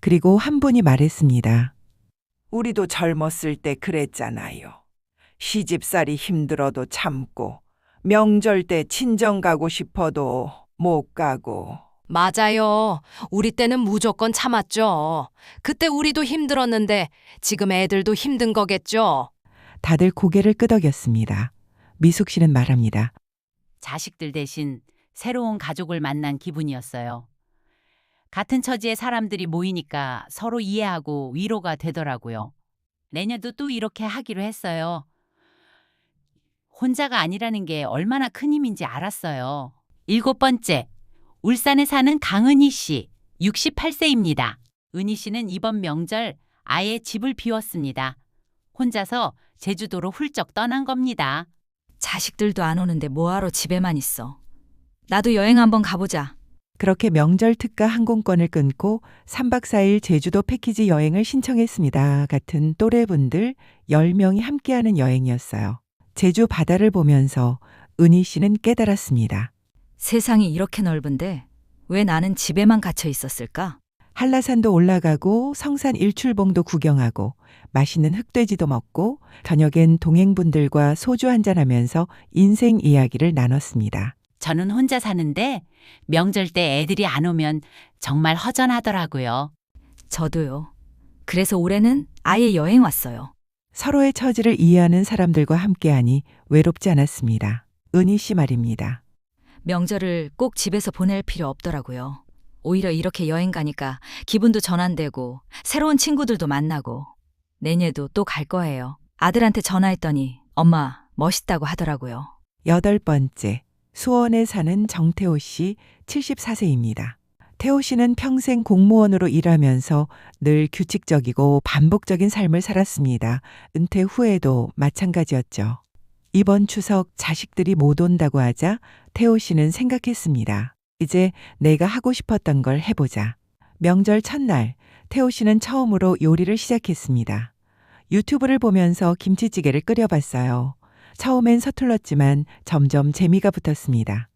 그리고 한 분이 말했습니다. 우리도 젊었을 때 그랬잖아요. 시집살이 힘들어도 참고 명절 때 친정 가고 싶어도 못 가고. 맞아요. 우리 때는 무조건 참았죠. 그때 우리도 힘들었는데 지금 애들도 힘든 거겠죠. 다들 고개를 끄덕였습니다. 미숙 씨는 말합니다. 자식들 대신 새로운 가족을 만난 기분이었어요. 같은 처지의 사람들이 모이니까 서로 이해하고 위로가 되더라고요. 내년도 또 이렇게 하기로 했어요. 혼자가 아니라는 게 얼마나 큰 힘인지 알았어요. 7번째, 울산에 사는 강은희 씨, 68세입니다. 은희 씨는 이번 명절 아예 집을 비웠습니다. 혼자서 제주도로 훌쩍 떠난 겁니다. 자식들도 안 오는데 뭐하러 집에만 있어. 나도 여행 한번 가보자. 그렇게 명절 특가 항공권을 끊고 3박 4일 제주도 패키지 여행을 신청했습니다. 같은 또래분들 10명이 함께하는 여행이었어요. 제주 바다를 보면서 은희 씨는 깨달았습니다. 세상이 이렇게 넓은데 왜 나는 집에만 갇혀 있었을까? 한라산도 올라가고 성산 일출봉도 구경하고 맛있는 흑돼지도 먹고 저녁엔 동행분들과 소주 한잔하면서 인생 이야기를 나눴습니다. 저는 혼자 사는데 명절 때 애들이 안 오면 정말 허전하더라고요. 저도요. 그래서 올해는 아예 여행 왔어요. 서로의 처지를 이해하는 사람들과 함께하니 외롭지 않았습니다. 은희 씨 말입니다. 명절을 꼭 집에서 보낼 필요 없더라고요. 오히려 이렇게 여행 가니까 기분도 전환되고 새로운 친구들도 만나고 내년에도 또 갈 거예요. 아들한테 전화했더니 엄마 멋있다고 하더라고요. 8번째, 수원에 사는 정태호 씨 74세입니다. 태호 씨는 평생 공무원으로 일하면서 늘 규칙적이고 반복적인 삶을 살았습니다. 은퇴 후에도 마찬가지였죠. 이번 추석 자식들이 못 온다고 하자 태호 씨는 생각했습니다. 이제 내가 하고 싶었던 걸 해보자. 명절 첫날 태호 씨는 처음으로 요리를 시작했습니다. 유튜브를 보면서 김치찌개를 끓여봤어요. 처음엔 서툴렀지만 점점 재미가 붙었습니다.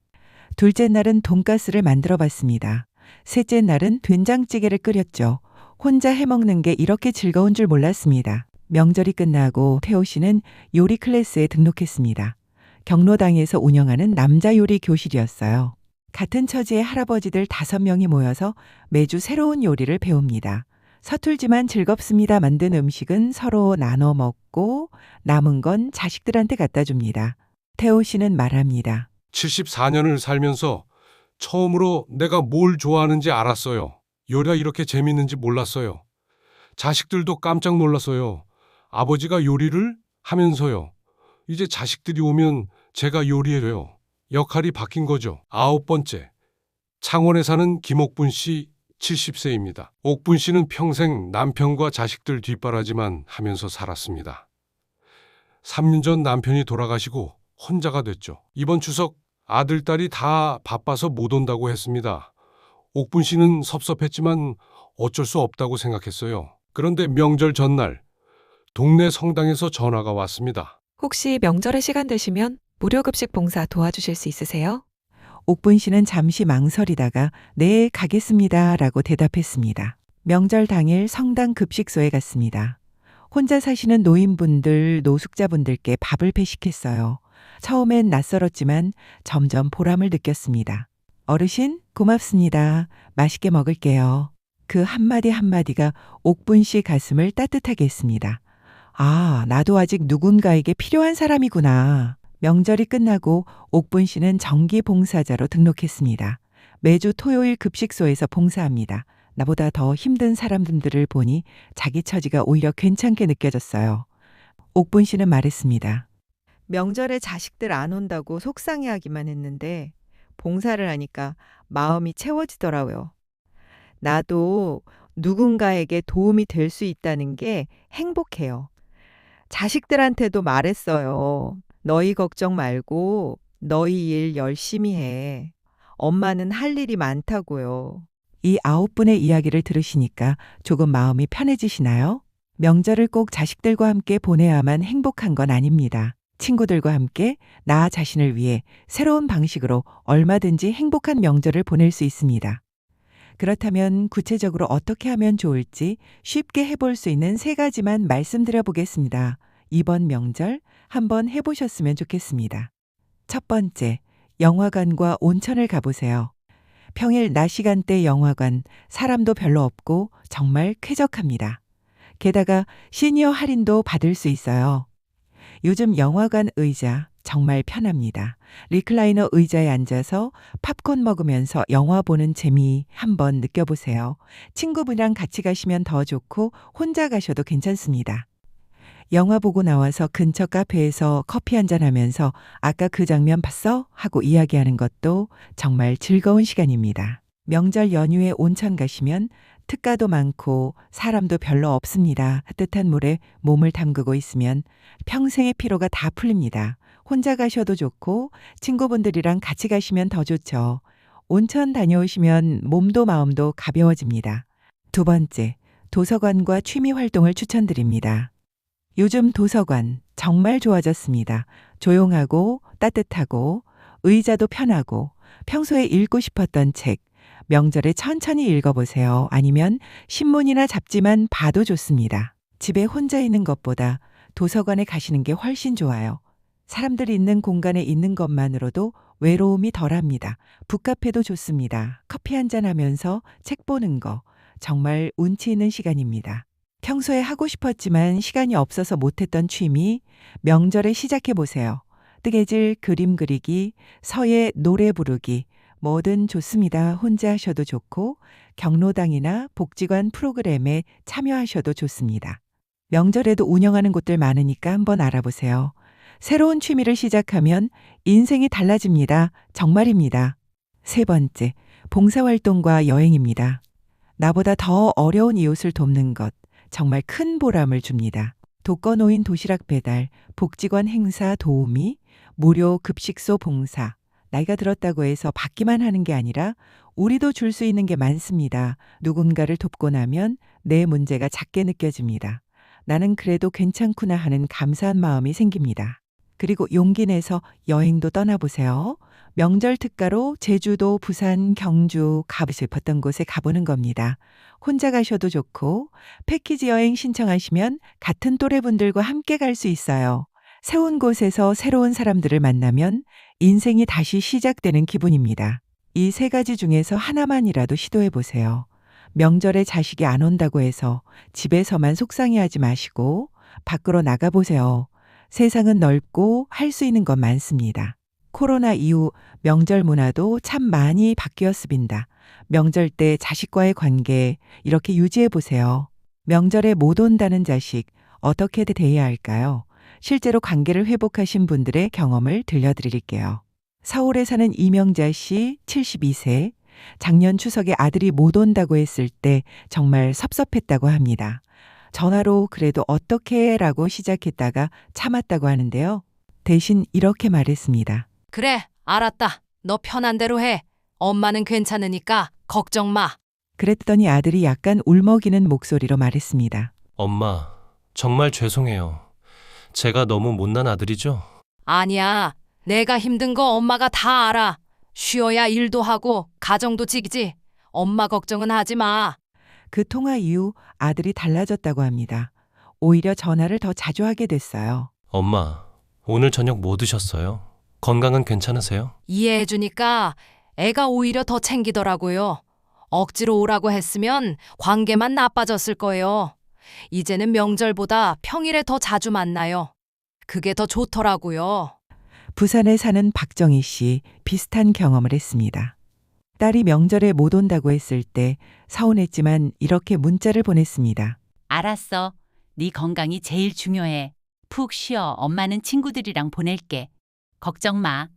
둘째 날은 돈가스를 만들어 봤습니다. 셋째 날은 된장찌개를 끓였죠. 혼자 해먹는 게 이렇게 즐거운 줄 몰랐습니다. 명절이 끝나고 태호 씨는 요리 클래스에 등록했습니다. 경로당에서 운영하는 남자 요리 교실이었어요. 같은 처지의 할아버지들 5명이 모여서 매주 새로운 요리를 배웁니다. 서툴지만 즐겁습니다. 만든 음식은 서로 나눠 먹고 남은 건 자식들한테 갖다 줍니다. 태호 씨는 말합니다. 74년을 살면서 처음으로 내가 뭘 좋아하는지 알았어요. 요리가 이렇게 재밌는지 몰랐어요. 자식들도 깜짝 놀랐어요. 아버지가 요리를 하면서요. 이제 자식들이 오면 제가 요리해요. 역할이 바뀐 거죠. 9번째, 창원에 사는 김옥분 씨 70세입니다. 옥분 씨는 평생 남편과 자식들 뒷바라지만 하면서 살았습니다. 3년 전 남편이 돌아가시고 혼자가 됐죠. 이번 추석 아들, 딸이 다 바빠서 못 온다고 했습니다. 옥분 씨는 섭섭했지만 어쩔 수 없다고 생각했어요. 그런데 명절 전날 동네 성당에서 전화가 왔습니다. 혹시 명절에 시간 되시면 무료급식 봉사 도와주실 수 있으세요? 옥분 씨는 잠시 망설이다가 네, 가겠습니다 라고 대답했습니다. 명절 당일 성당 급식소에 갔습니다. 혼자 사시는 노인분들, 노숙자분들께 밥을 배식했어요. 처음엔 낯설었지만 점점 보람을 느꼈습니다. 어르신, 고맙습니다. 맛있게 먹을게요. 그 한마디 한마디가 옥분 씨 가슴을 따뜻하게 했습니다. 아, 나도 아직 누군가에게 필요한 사람이구나. 명절이 끝나고 옥분 씨는 정기 봉사자로 등록했습니다. 매주 토요일 급식소에서 봉사합니다. 나보다 더 힘든 사람들을 보니 자기 처지가 오히려 괜찮게 느껴졌어요. 옥분 씨는 말했습니다. 명절에 자식들 안 온다고 속상해하기만 했는데 봉사를 하니까 마음이 채워지더라고요. 나도 누군가에게 도움이 될 수 있다는 게 행복해요. 자식들한테도 말했어요. 너희 걱정 말고 너희 일 열심히 해. 엄마는 할 일이 많다고요. 이 9분의 이야기를 들으시니까 조금 마음이 편해지시나요? 명절을 꼭 자식들과 함께 보내야만 행복한 건 아닙니다. 친구들과 함께 나 자신을 위해 새로운 방식으로 얼마든지 행복한 명절을 보낼 수 있습니다. 그렇다면 구체적으로 어떻게 하면 좋을지 쉽게 해볼 수 있는 3가지만 말씀드려 보겠습니다. 이번 명절 한번 해보셨으면 좋겠습니다. 첫 번째, 영화관과 온천을 가보세요. 평일 낮 시간대 영화관, 사람도 별로 없고 정말 쾌적합니다. 게다가 시니어 할인도 받을 수 있어요. 요즘 영화관 의자 정말 편합니다. 리클라이너 의자에 앉아서 팝콘 먹으면서 영화 보는 재미 한번 느껴보세요. 친구분이랑 같이 가시면 더 좋고 혼자 가셔도 괜찮습니다. 영화 보고 나와서 근처 카페에서 커피 한잔 하면서 아까 그 장면 봤어? 하고 이야기하는 것도 정말 즐거운 시간입니다. 명절 연휴에 온천 가시면 특가도 많고 사람도 별로 없습니다. 따뜻한 물에 몸을 담그고 있으면 평생의 피로가 다 풀립니다. 혼자 가셔도 좋고 친구분들이랑 같이 가시면 더 좋죠. 온천 다녀오시면 몸도 마음도 가벼워집니다. 두 번째, 도서관과 취미 활동을 추천드립니다. 요즘 도서관 정말 좋아졌습니다. 조용하고 따뜻하고 의자도 편하고 평소에 읽고 싶었던 책, 명절에 천천히 읽어보세요. 아니면 신문이나 잡지만 봐도 좋습니다. 집에 혼자 있는 것보다 도서관에 가시는 게 훨씬 좋아요. 사람들이 있는 공간에 있는 것만으로도 외로움이 덜합니다. 북카페도 좋습니다. 커피 한잔 하면서 책 보는 거 정말 운치 있는 시간입니다. 평소에 하고 싶었지만 시간이 없어서 못했던 취미, 명절에 시작해보세요. 뜨개질, 그림 그리기, 서예, 노래 부르기, 뭐든 좋습니다. 혼자 하셔도 좋고 경로당이나 복지관 프로그램에 참여하셔도 좋습니다. 명절에도 운영하는 곳들 많으니까 한번 알아보세요. 새로운 취미를 시작하면 인생이 달라집니다. 정말입니다. 세 번째, 봉사활동과 여행입니다. 나보다 더 어려운 이웃을 돕는 것 정말 큰 보람을 줍니다. 독거노인 도시락 배달, 복지관 행사 도우미, 무료 급식소 봉사, 나이가 들었다고 해서 받기만 하는 게 아니라 우리도 줄 수 있는 게 많습니다. 누군가를 돕고 나면 내 문제가 작게 느껴집니다. 나는 그래도 괜찮구나 하는 감사한 마음이 생깁니다. 그리고 용기 내서 여행도 떠나보세요. 명절 특가로 제주도, 부산, 경주 가고 싶었던 곳에 가보는 겁니다. 혼자 가셔도 좋고 패키지 여행 신청하시면 같은 또래분들과 함께 갈 수 있어요. 새로운 곳에서 새로운 사람들을 만나면 인생이 다시 시작되는 기분입니다. 이 3가지 중에서 하나만이라도 시도해 보세요. 명절에 자식이 안 온다고 해서 집에서만 속상해하지 마시고 밖으로 나가보세요. 세상은 넓고 할 수 있는 건 많습니다. 코로나 이후 명절 문화도 참 많이 바뀌었습니다. 명절 때 자식과의 관계 이렇게 유지해 보세요. 명절에 못 온다는 자식 어떻게 대해야 할까요? 실제로 관계를 회복하신 분들의 경험을 들려드릴게요. 서울에 사는 이명자 씨 72세, 작년 추석에 아들이 못 온다고 했을 때 정말 섭섭했다고 합니다. 전화로 그래도 어떻게 라고 시작했다가 참았다고 하는데요. 대신 이렇게 말했습니다. 그래, 알았다. 너 편한 대로 해. 엄마는 괜찮으니까 걱정 마. 그랬더니 아들이 약간 울먹이는 목소리로 말했습니다. 엄마, 정말 죄송해요. 제가 너무 못난 아들이죠? 아니야. 내가 힘든 거 엄마가 다 알아. 쉬어야 일도 하고 가정도 지키지. 엄마 걱정은 하지 마. 그 통화 이후 아들이 달라졌다고 합니다. 오히려 전화를 더 자주 하게 됐어요. 엄마, 오늘 저녁 뭐 드셨어요? 건강은 괜찮으세요? 이해해주니까 애가 오히려 더 챙기더라고요. 억지로 오라고 했으면 관계만 나빠졌을 거예요. 이제는 명절보다 평일에 더 자주 만나요. 그게 더 좋더라고요. 부산에 사는 박정희 씨 비슷한 경험을 했습니다. 딸이 명절에 못 온다고 했을 때 서운했지만 이렇게 문자를 보냈습니다. 알았어. 네 건강이 제일 중요해. 푹 쉬어. 엄마는 친구들이랑 보낼게. 걱정 마.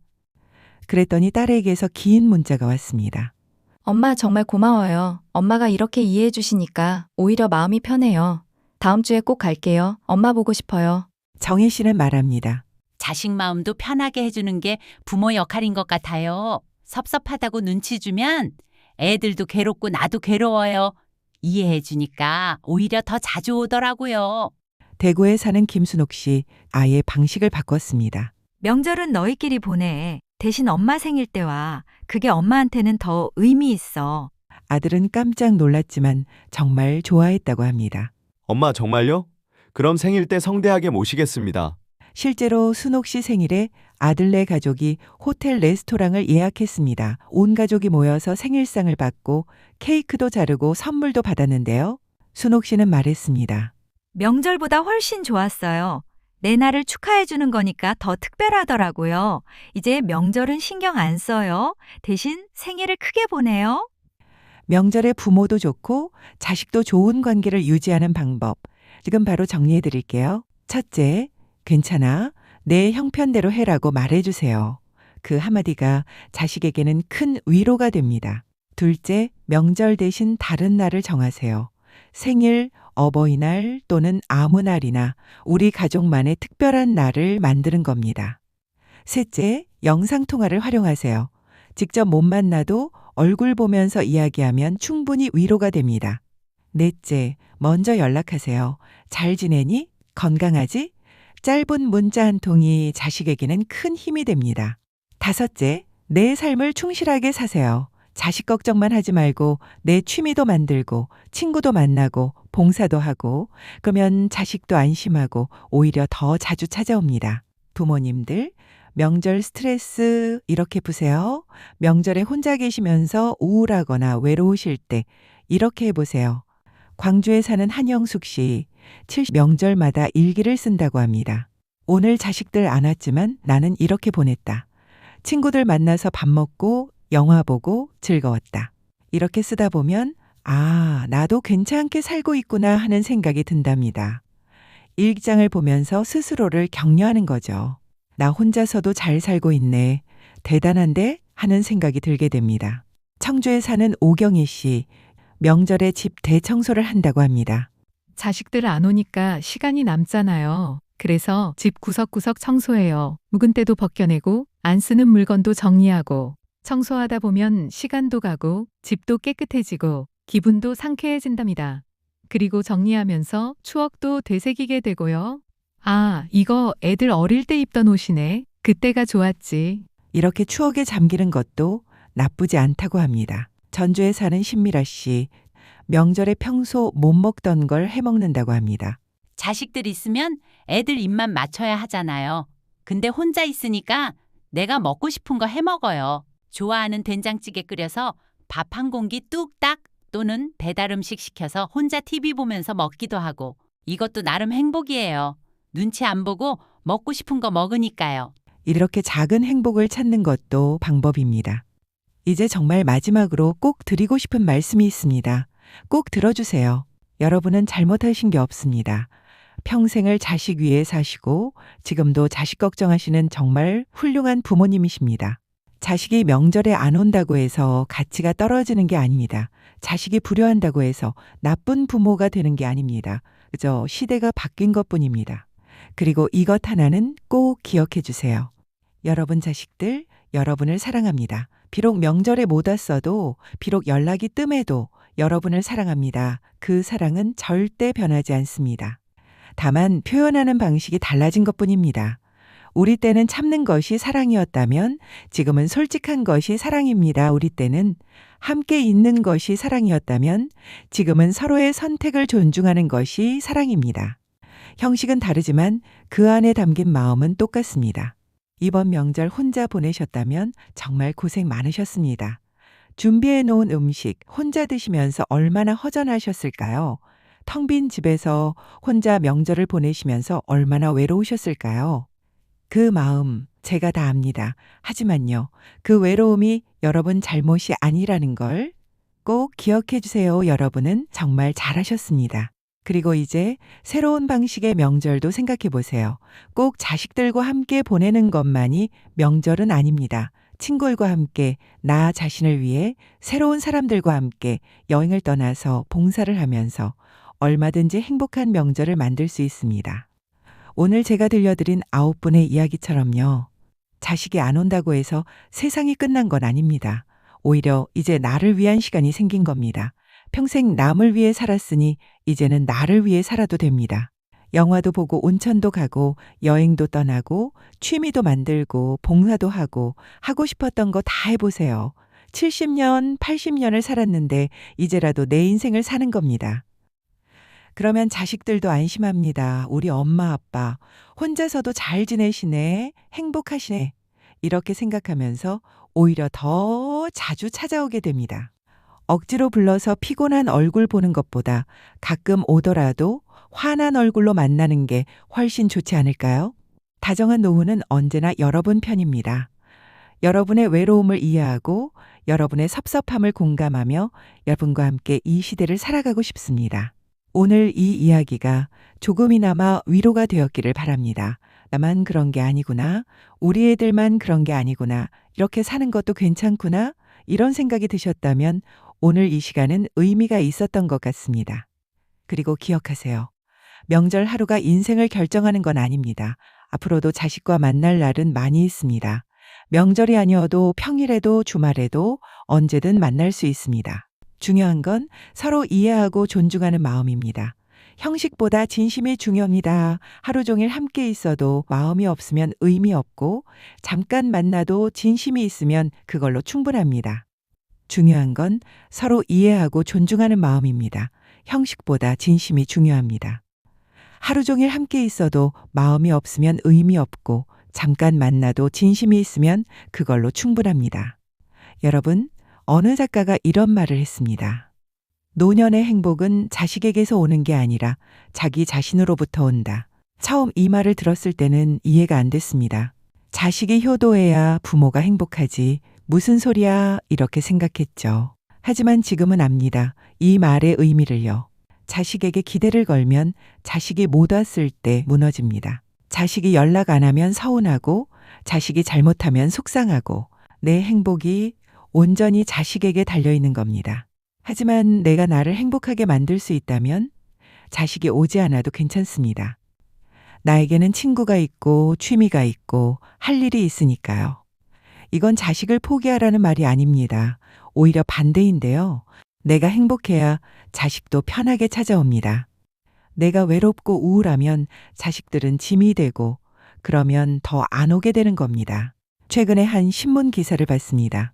그랬더니 딸에게서 긴 문자가 왔습니다. 엄마 정말 고마워요. 엄마가 이렇게 이해해 주시니까 오히려 마음이 편해요. 다음 주에 꼭 갈게요. 엄마 보고 싶어요. 정희 씨는 말합니다. 자식 마음도 편하게 해주는 게 부모 역할인 것 같아요. 섭섭하다고 눈치 주면 애들도 괴롭고 나도 괴로워요. 이해해주니까 오히려 더 자주 오더라고요. 대구에 사는 김순옥 씨 아예 방식을 바꿨습니다. 명절은 너희끼리 보내. 대신 엄마 생일 때 와. 그게 엄마한테는 더 의미 있어. 아들은 깜짝 놀랐지만 정말 좋아했다고 합니다. 엄마 정말요? 그럼 생일 때 성대하게 모시겠습니다. 실제로 순옥 씨 생일에 아들네 가족이 호텔 레스토랑을 예약했습니다. 온 가족이 모여서 생일상을 받고 케이크도 자르고 선물도 받았는데요. 순옥 씨는 말했습니다. 명절보다 훨씬 좋았어요. 내 날을 축하해주는 거니까 더 특별하더라고요. 이제 명절은 신경 안 써요. 대신 생일을 크게 보내요. 명절에 부모도 좋고 자식도 좋은 관계를 유지하는 방법. 지금 바로 정리해 드릴게요. 첫째, 괜찮아. 내 형편대로 해라고 말해주세요. 그 한마디가 자식에게는 큰 위로가 됩니다. 둘째, 명절 대신 다른 날을 정하세요. 생일, 어버이날 또는 아무 날이나 우리 가족만의 특별한 날을 만드는 겁니다. 셋째, 영상통화를 활용하세요. 직접 못 만나도 얼굴 보면서 이야기하면 충분히 위로가 됩니다. 넷째, 먼저 연락하세요. 잘 지내니? 건강하지? 짧은 문자 한 통이 자식에게는 큰 힘이 됩니다. 다섯째, 내 삶을 충실하게 사세요. 자식 걱정만 하지 말고 내 취미도 만들고 친구도 만나고 봉사도 하고 그러면 자식도 안심하고 오히려 더 자주 찾아옵니다. 부모님들, 명절 스트레스 이렇게 푸세요. 명절에 혼자 계시면서 우울하거나 외로우실 때 이렇게 해보세요. 광주에 사는 한영숙 씨, 70 명절마다 일기를 쓴다고 합니다. 오늘 자식들 안 왔지만 나는 이렇게 보냈다. 친구들 만나서 밥 먹고 영화 보고 즐거웠다. 이렇게 쓰다 보면 아, 나도 괜찮게 살고 있구나 하는 생각이 든답니다. 일기장을 보면서 스스로를 격려하는 거죠. 나 혼자서도 잘 살고 있네. 대단한데? 하는 생각이 들게 됩니다. 청주에 사는 오경희 씨, 명절에 집 대청소를 한다고 합니다. 자식들 안 오니까 시간이 남잖아요. 그래서 집 구석구석 청소해요. 묵은 때도 벗겨내고 안 쓰는 물건도 정리하고 청소하다 보면 시간도 가고 집도 깨끗해지고 기분도 상쾌해진답니다. 그리고 정리하면서 추억도 되새기게 되고요. 아, 이거 애들 어릴 때 입던 옷이네. 그때가 좋았지. 이렇게 추억에 잠기는 것도 나쁘지 않다고 합니다. 전주에 사는 신미라 씨, 명절에 평소 못 먹던 걸 해먹는다고 합니다. 자식들 있으면 애들 입만 맞춰야 하잖아요. 근데 혼자 있으니까 내가 먹고 싶은 거 해먹어요. 좋아하는 된장찌개 끓여서 밥 한 공기 뚝딱 또는 배달 음식 시켜서 혼자 TV 보면서 먹기도 하고 이것도 나름 행복이에요. 눈치 안 보고 먹고 싶은 거 먹으니까요. 이렇게 작은 행복을 찾는 것도 방법입니다. 이제 정말 마지막으로 꼭 드리고 싶은 말씀이 있습니다. 꼭 들어주세요. 여러분은 잘못하신 게 없습니다. 평생을 자식 위해 사시고 지금도 자식 걱정하시는 정말 훌륭한 부모님이십니다. 자식이 명절에 안 온다고 해서 가치가 떨어지는 게 아닙니다. 자식이 불효한다고 해서 나쁜 부모가 되는 게 아닙니다. 그저 시대가 바뀐 것뿐입니다. 그리고 이것 하나는 꼭 기억해 주세요. 여러분 자식들, 여러분을 사랑합니다. 비록 명절에 못 왔어도, 비록 연락이 뜸해도 여러분을 사랑합니다. 그 사랑은 절대 변하지 않습니다. 다만 표현하는 방식이 달라진 것뿐입니다. 우리 때는 참는 것이 사랑이었다면 지금은 솔직한 것이 사랑입니다. 우리 때는 함께 있는 것이 사랑이었다면 지금은 서로의 선택을 존중하는 것이 사랑입니다. 형식은 다르지만 그 안에 담긴 마음은 똑같습니다. 이번 명절 혼자 보내셨다면 정말 고생 많으셨습니다. 준비해 놓은 음식 혼자 드시면서 얼마나 허전하셨을까요? 텅 빈 집에서 혼자 명절을 보내시면서 얼마나 외로우셨을까요? 그 마음 제가 다 압니다. 하지만요, 그 외로움이 여러분 잘못이 아니라는 걸 꼭 기억해 주세요. 여러분은 정말 잘하셨습니다. 그리고 이제 새로운 방식의 명절도 생각해 보세요. 꼭 자식들과 함께 보내는 것만이 명절은 아닙니다. 친구들과 함께 나 자신을 위해 새로운 사람들과 함께 여행을 떠나서 봉사를 하면서 얼마든지 행복한 명절을 만들 수 있습니다. 오늘 제가 들려드린 9분의 이야기처럼요. 자식이 안 온다고 해서 세상이 끝난 건 아닙니다. 오히려 이제 나를 위한 시간이 생긴 겁니다. 평생 남을 위해 살았으니 이제는 나를 위해 살아도 됩니다. 영화도 보고 온천도 가고 여행도 떠나고 취미도 만들고 봉사도 하고 싶었던 거 다 해보세요. 70년, 80년을 살았는데 이제라도 내 인생을 사는 겁니다. 그러면 자식들도 안심합니다. 우리 엄마, 아빠 혼자서도 잘 지내시네, 행복하시네. 이렇게 생각하면서 오히려 더 자주 찾아오게 됩니다. 억지로 불러서 피곤한 얼굴 보는 것보다 가끔 오더라도 환한 얼굴로 만나는 게 훨씬 좋지 않을까요? 다정한 노후는 언제나 여러분 편입니다. 여러분의 외로움을 이해하고 여러분의 섭섭함을 공감하며 여러분과 함께 이 시대를 살아가고 싶습니다. 오늘 이 이야기가 조금이나마 위로가 되었기를 바랍니다. 나만 그런 게 아니구나. 우리 애들만 그런 게 아니구나. 이렇게 사는 것도 괜찮구나. 이런 생각이 드셨다면 오늘 이 시간은 의미가 있었던 것 같습니다. 그리고 기억하세요. 명절 하루가 인생을 결정하는 건 아닙니다. 앞으로도 자식과 만날 날은 많이 있습니다. 명절이 아니어도 평일에도 주말에도 언제든 만날 수 있습니다. 중요한 건 서로 이해하고 존중하는 마음입니다. 형식보다 진심이 중요합니다. 하루 종일 함께 있어도 마음이 없으면 의미 없고 잠깐 만나도 진심이 있으면 그걸로 충분합니다. 중요한 건 서로 이해하고 존중하는 마음입니다. 형식보다 진심이 중요합니다. 하루 종일 함께 있어도 마음이 없으면 의미 없고 잠깐 만나도 진심이 있으면 그걸로 충분합니다. 여러분, 어느 작가가 이런 말을 했습니다. 노년의 행복은 자식에게서 오는 게 아니라 자기 자신으로부터 온다. 처음 이 말을 들었을 때는 이해가 안 됐습니다. 자식이 효도해야 부모가 행복하지. 무슨 소리야? 이렇게 생각했죠. 하지만 지금은 압니다. 이 말의 의미를요. 자식에게 기대를 걸면 자식이 못 왔을 때 무너집니다. 자식이 연락 안 하면 서운하고 자식이 잘못하면 속상하고 내 행복이 온전히 자식에게 달려있는 겁니다. 하지만 내가 나를 행복하게 만들 수 있다면 자식이 오지 않아도 괜찮습니다. 나에게는 친구가 있고 취미가 있고 할 일이 있으니까요. 이건 자식을 포기하라는 말이 아닙니다. 오히려 반대인데요. 내가 행복해야 자식도 편하게 찾아옵니다. 내가 외롭고 우울하면 자식들은 짐이 되고 그러면 더 안 오게 되는 겁니다. 최근에 한 신문 기사를 봤습니다.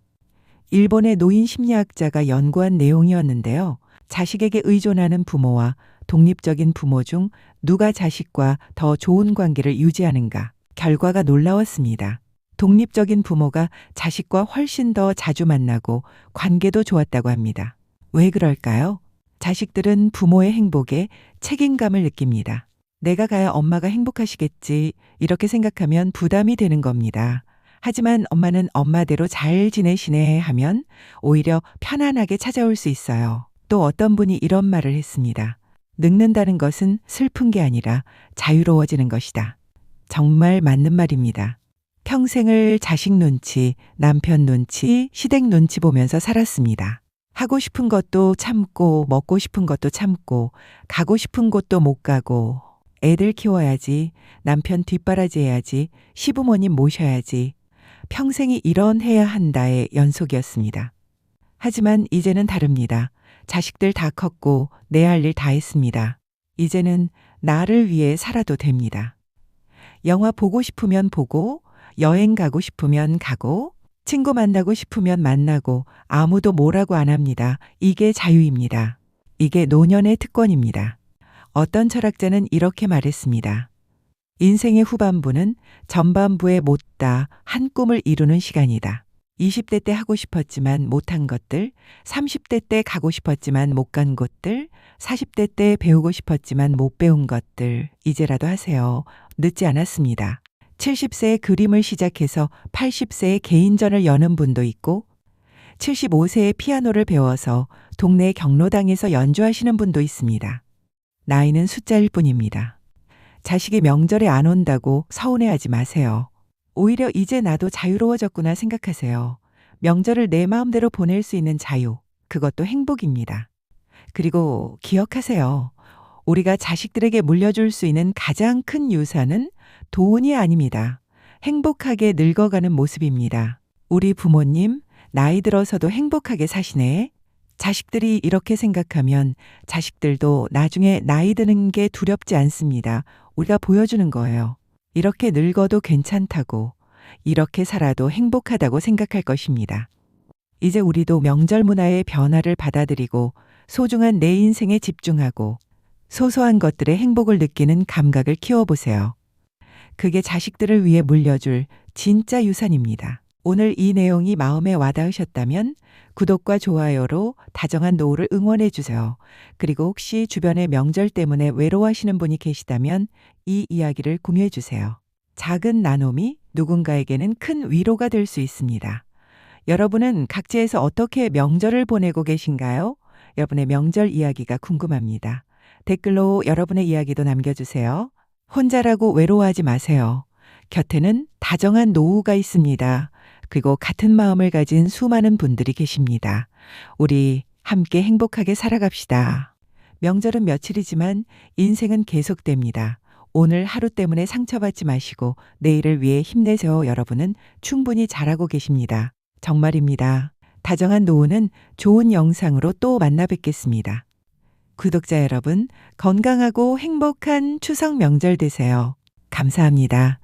일본의 노인 심리학자가 연구한 내용이었는데요. 자식에게 의존하는 부모와 독립적인 부모 중 누가 자식과 더 좋은 관계를 유지하는가. 결과가 놀라웠습니다. 독립적인 부모가 자식과 훨씬 더 자주 만나고 관계도 좋았다고 합니다. 왜 그럴까요? 자식들은 부모의 행복에 책임감을 느낍니다. 내가 가야 엄마가 행복하시겠지 이렇게 생각하면 부담이 되는 겁니다. 하지만 엄마는 엄마대로 잘 지내시네 하면 오히려 편안하게 찾아올 수 있어요. 또 어떤 분이 이런 말을 했습니다. 늙는다는 것은 슬픈 게 아니라 자유로워지는 것이다. 정말 맞는 말입니다. 평생을 자식 눈치, 남편 눈치, 시댁 눈치 보면서 살았습니다. 하고 싶은 것도 참고, 먹고 싶은 것도 참고, 가고 싶은 곳도 못 가고, 애들 키워야지, 남편 뒷바라지 해야지, 시부모님 모셔야지, 평생이 이런 해야 한다의 연속이었습니다. 하지만 이제는 다릅니다. 자식들 다 컸고 내 할 일 다 했습니다. 이제는 나를 위해 살아도 됩니다. 영화 보고 싶으면 보고, 여행 가고 싶으면 가고, 친구 만나고 싶으면 만나고 아무도 뭐라고 안 합니다. 이게 자유입니다. 이게 노년의 특권입니다. 어떤 철학자는 이렇게 말했습니다. 인생의 후반부는 전반부에 못다 한 꿈을 이루는 시간이다. 20대 때 하고 싶었지만 못한 것들, 30대 때 가고 싶었지만 못 간 곳들, 40대 때 배우고 싶었지만 못 배운 것들, 이제라도 하세요. 늦지 않았습니다. 70세에 그림을 시작해서 80세에 개인전을 여는 분도 있고 75세에 피아노를 배워서 동네 경로당에서 연주하시는 분도 있습니다. 나이는 숫자일 뿐입니다. 자식이 명절에 안 온다고 서운해하지 마세요. 오히려 이제 나도 자유로워졌구나 생각하세요. 명절을 내 마음대로 보낼 수 있는 자유, 그것도 행복입니다. 그리고 기억하세요. 우리가 자식들에게 물려줄 수 있는 가장 큰 유산은 돈이 아닙니다. 행복하게 늙어가는 모습입니다. 우리 부모님, 나이 들어서도 행복하게 사시네. 자식들이 이렇게 생각하면 자식들도 나중에 나이 드는 게 두렵지 않습니다. 우리가 보여주는 거예요. 이렇게 늙어도 괜찮다고, 이렇게 살아도 행복하다고 생각할 것입니다. 이제 우리도 명절 문화의 변화를 받아들이고 소중한 내 인생에 집중하고 소소한 것들의 행복을 느끼는 감각을 키워보세요. 그게 자식들을 위해 물려줄 진짜 유산입니다. 오늘 이 내용이 마음에 와닿으셨다면 구독과 좋아요로 다정한 노후를 응원해 주세요. 그리고 혹시 주변에 명절 때문에 외로워하시는 분이 계시다면 이 이야기를 공유해 주세요. 작은 나눔이 누군가에게는 큰 위로가 될 수 있습니다. 여러분은 각지에서 어떻게 명절을 보내고 계신가요? 여러분의 명절 이야기가 궁금합니다. 댓글로 여러분의 이야기도 남겨주세요. 혼자라고 외로워하지 마세요. 곁에는 다정한 노후가 있습니다. 그리고 같은 마음을 가진 수많은 분들이 계십니다. 우리 함께 행복하게 살아갑시다. 명절은 며칠이지만 인생은 계속됩니다. 오늘 하루 때문에 상처받지 마시고 내일을 위해 힘내세요. 여러분은 충분히 잘하고 계십니다. 정말입니다. 다정한 노후는 좋은 영상으로 또 만나 뵙겠습니다. 구독자 여러분, 건강하고 행복한 추석 명절 되세요. 감사합니다.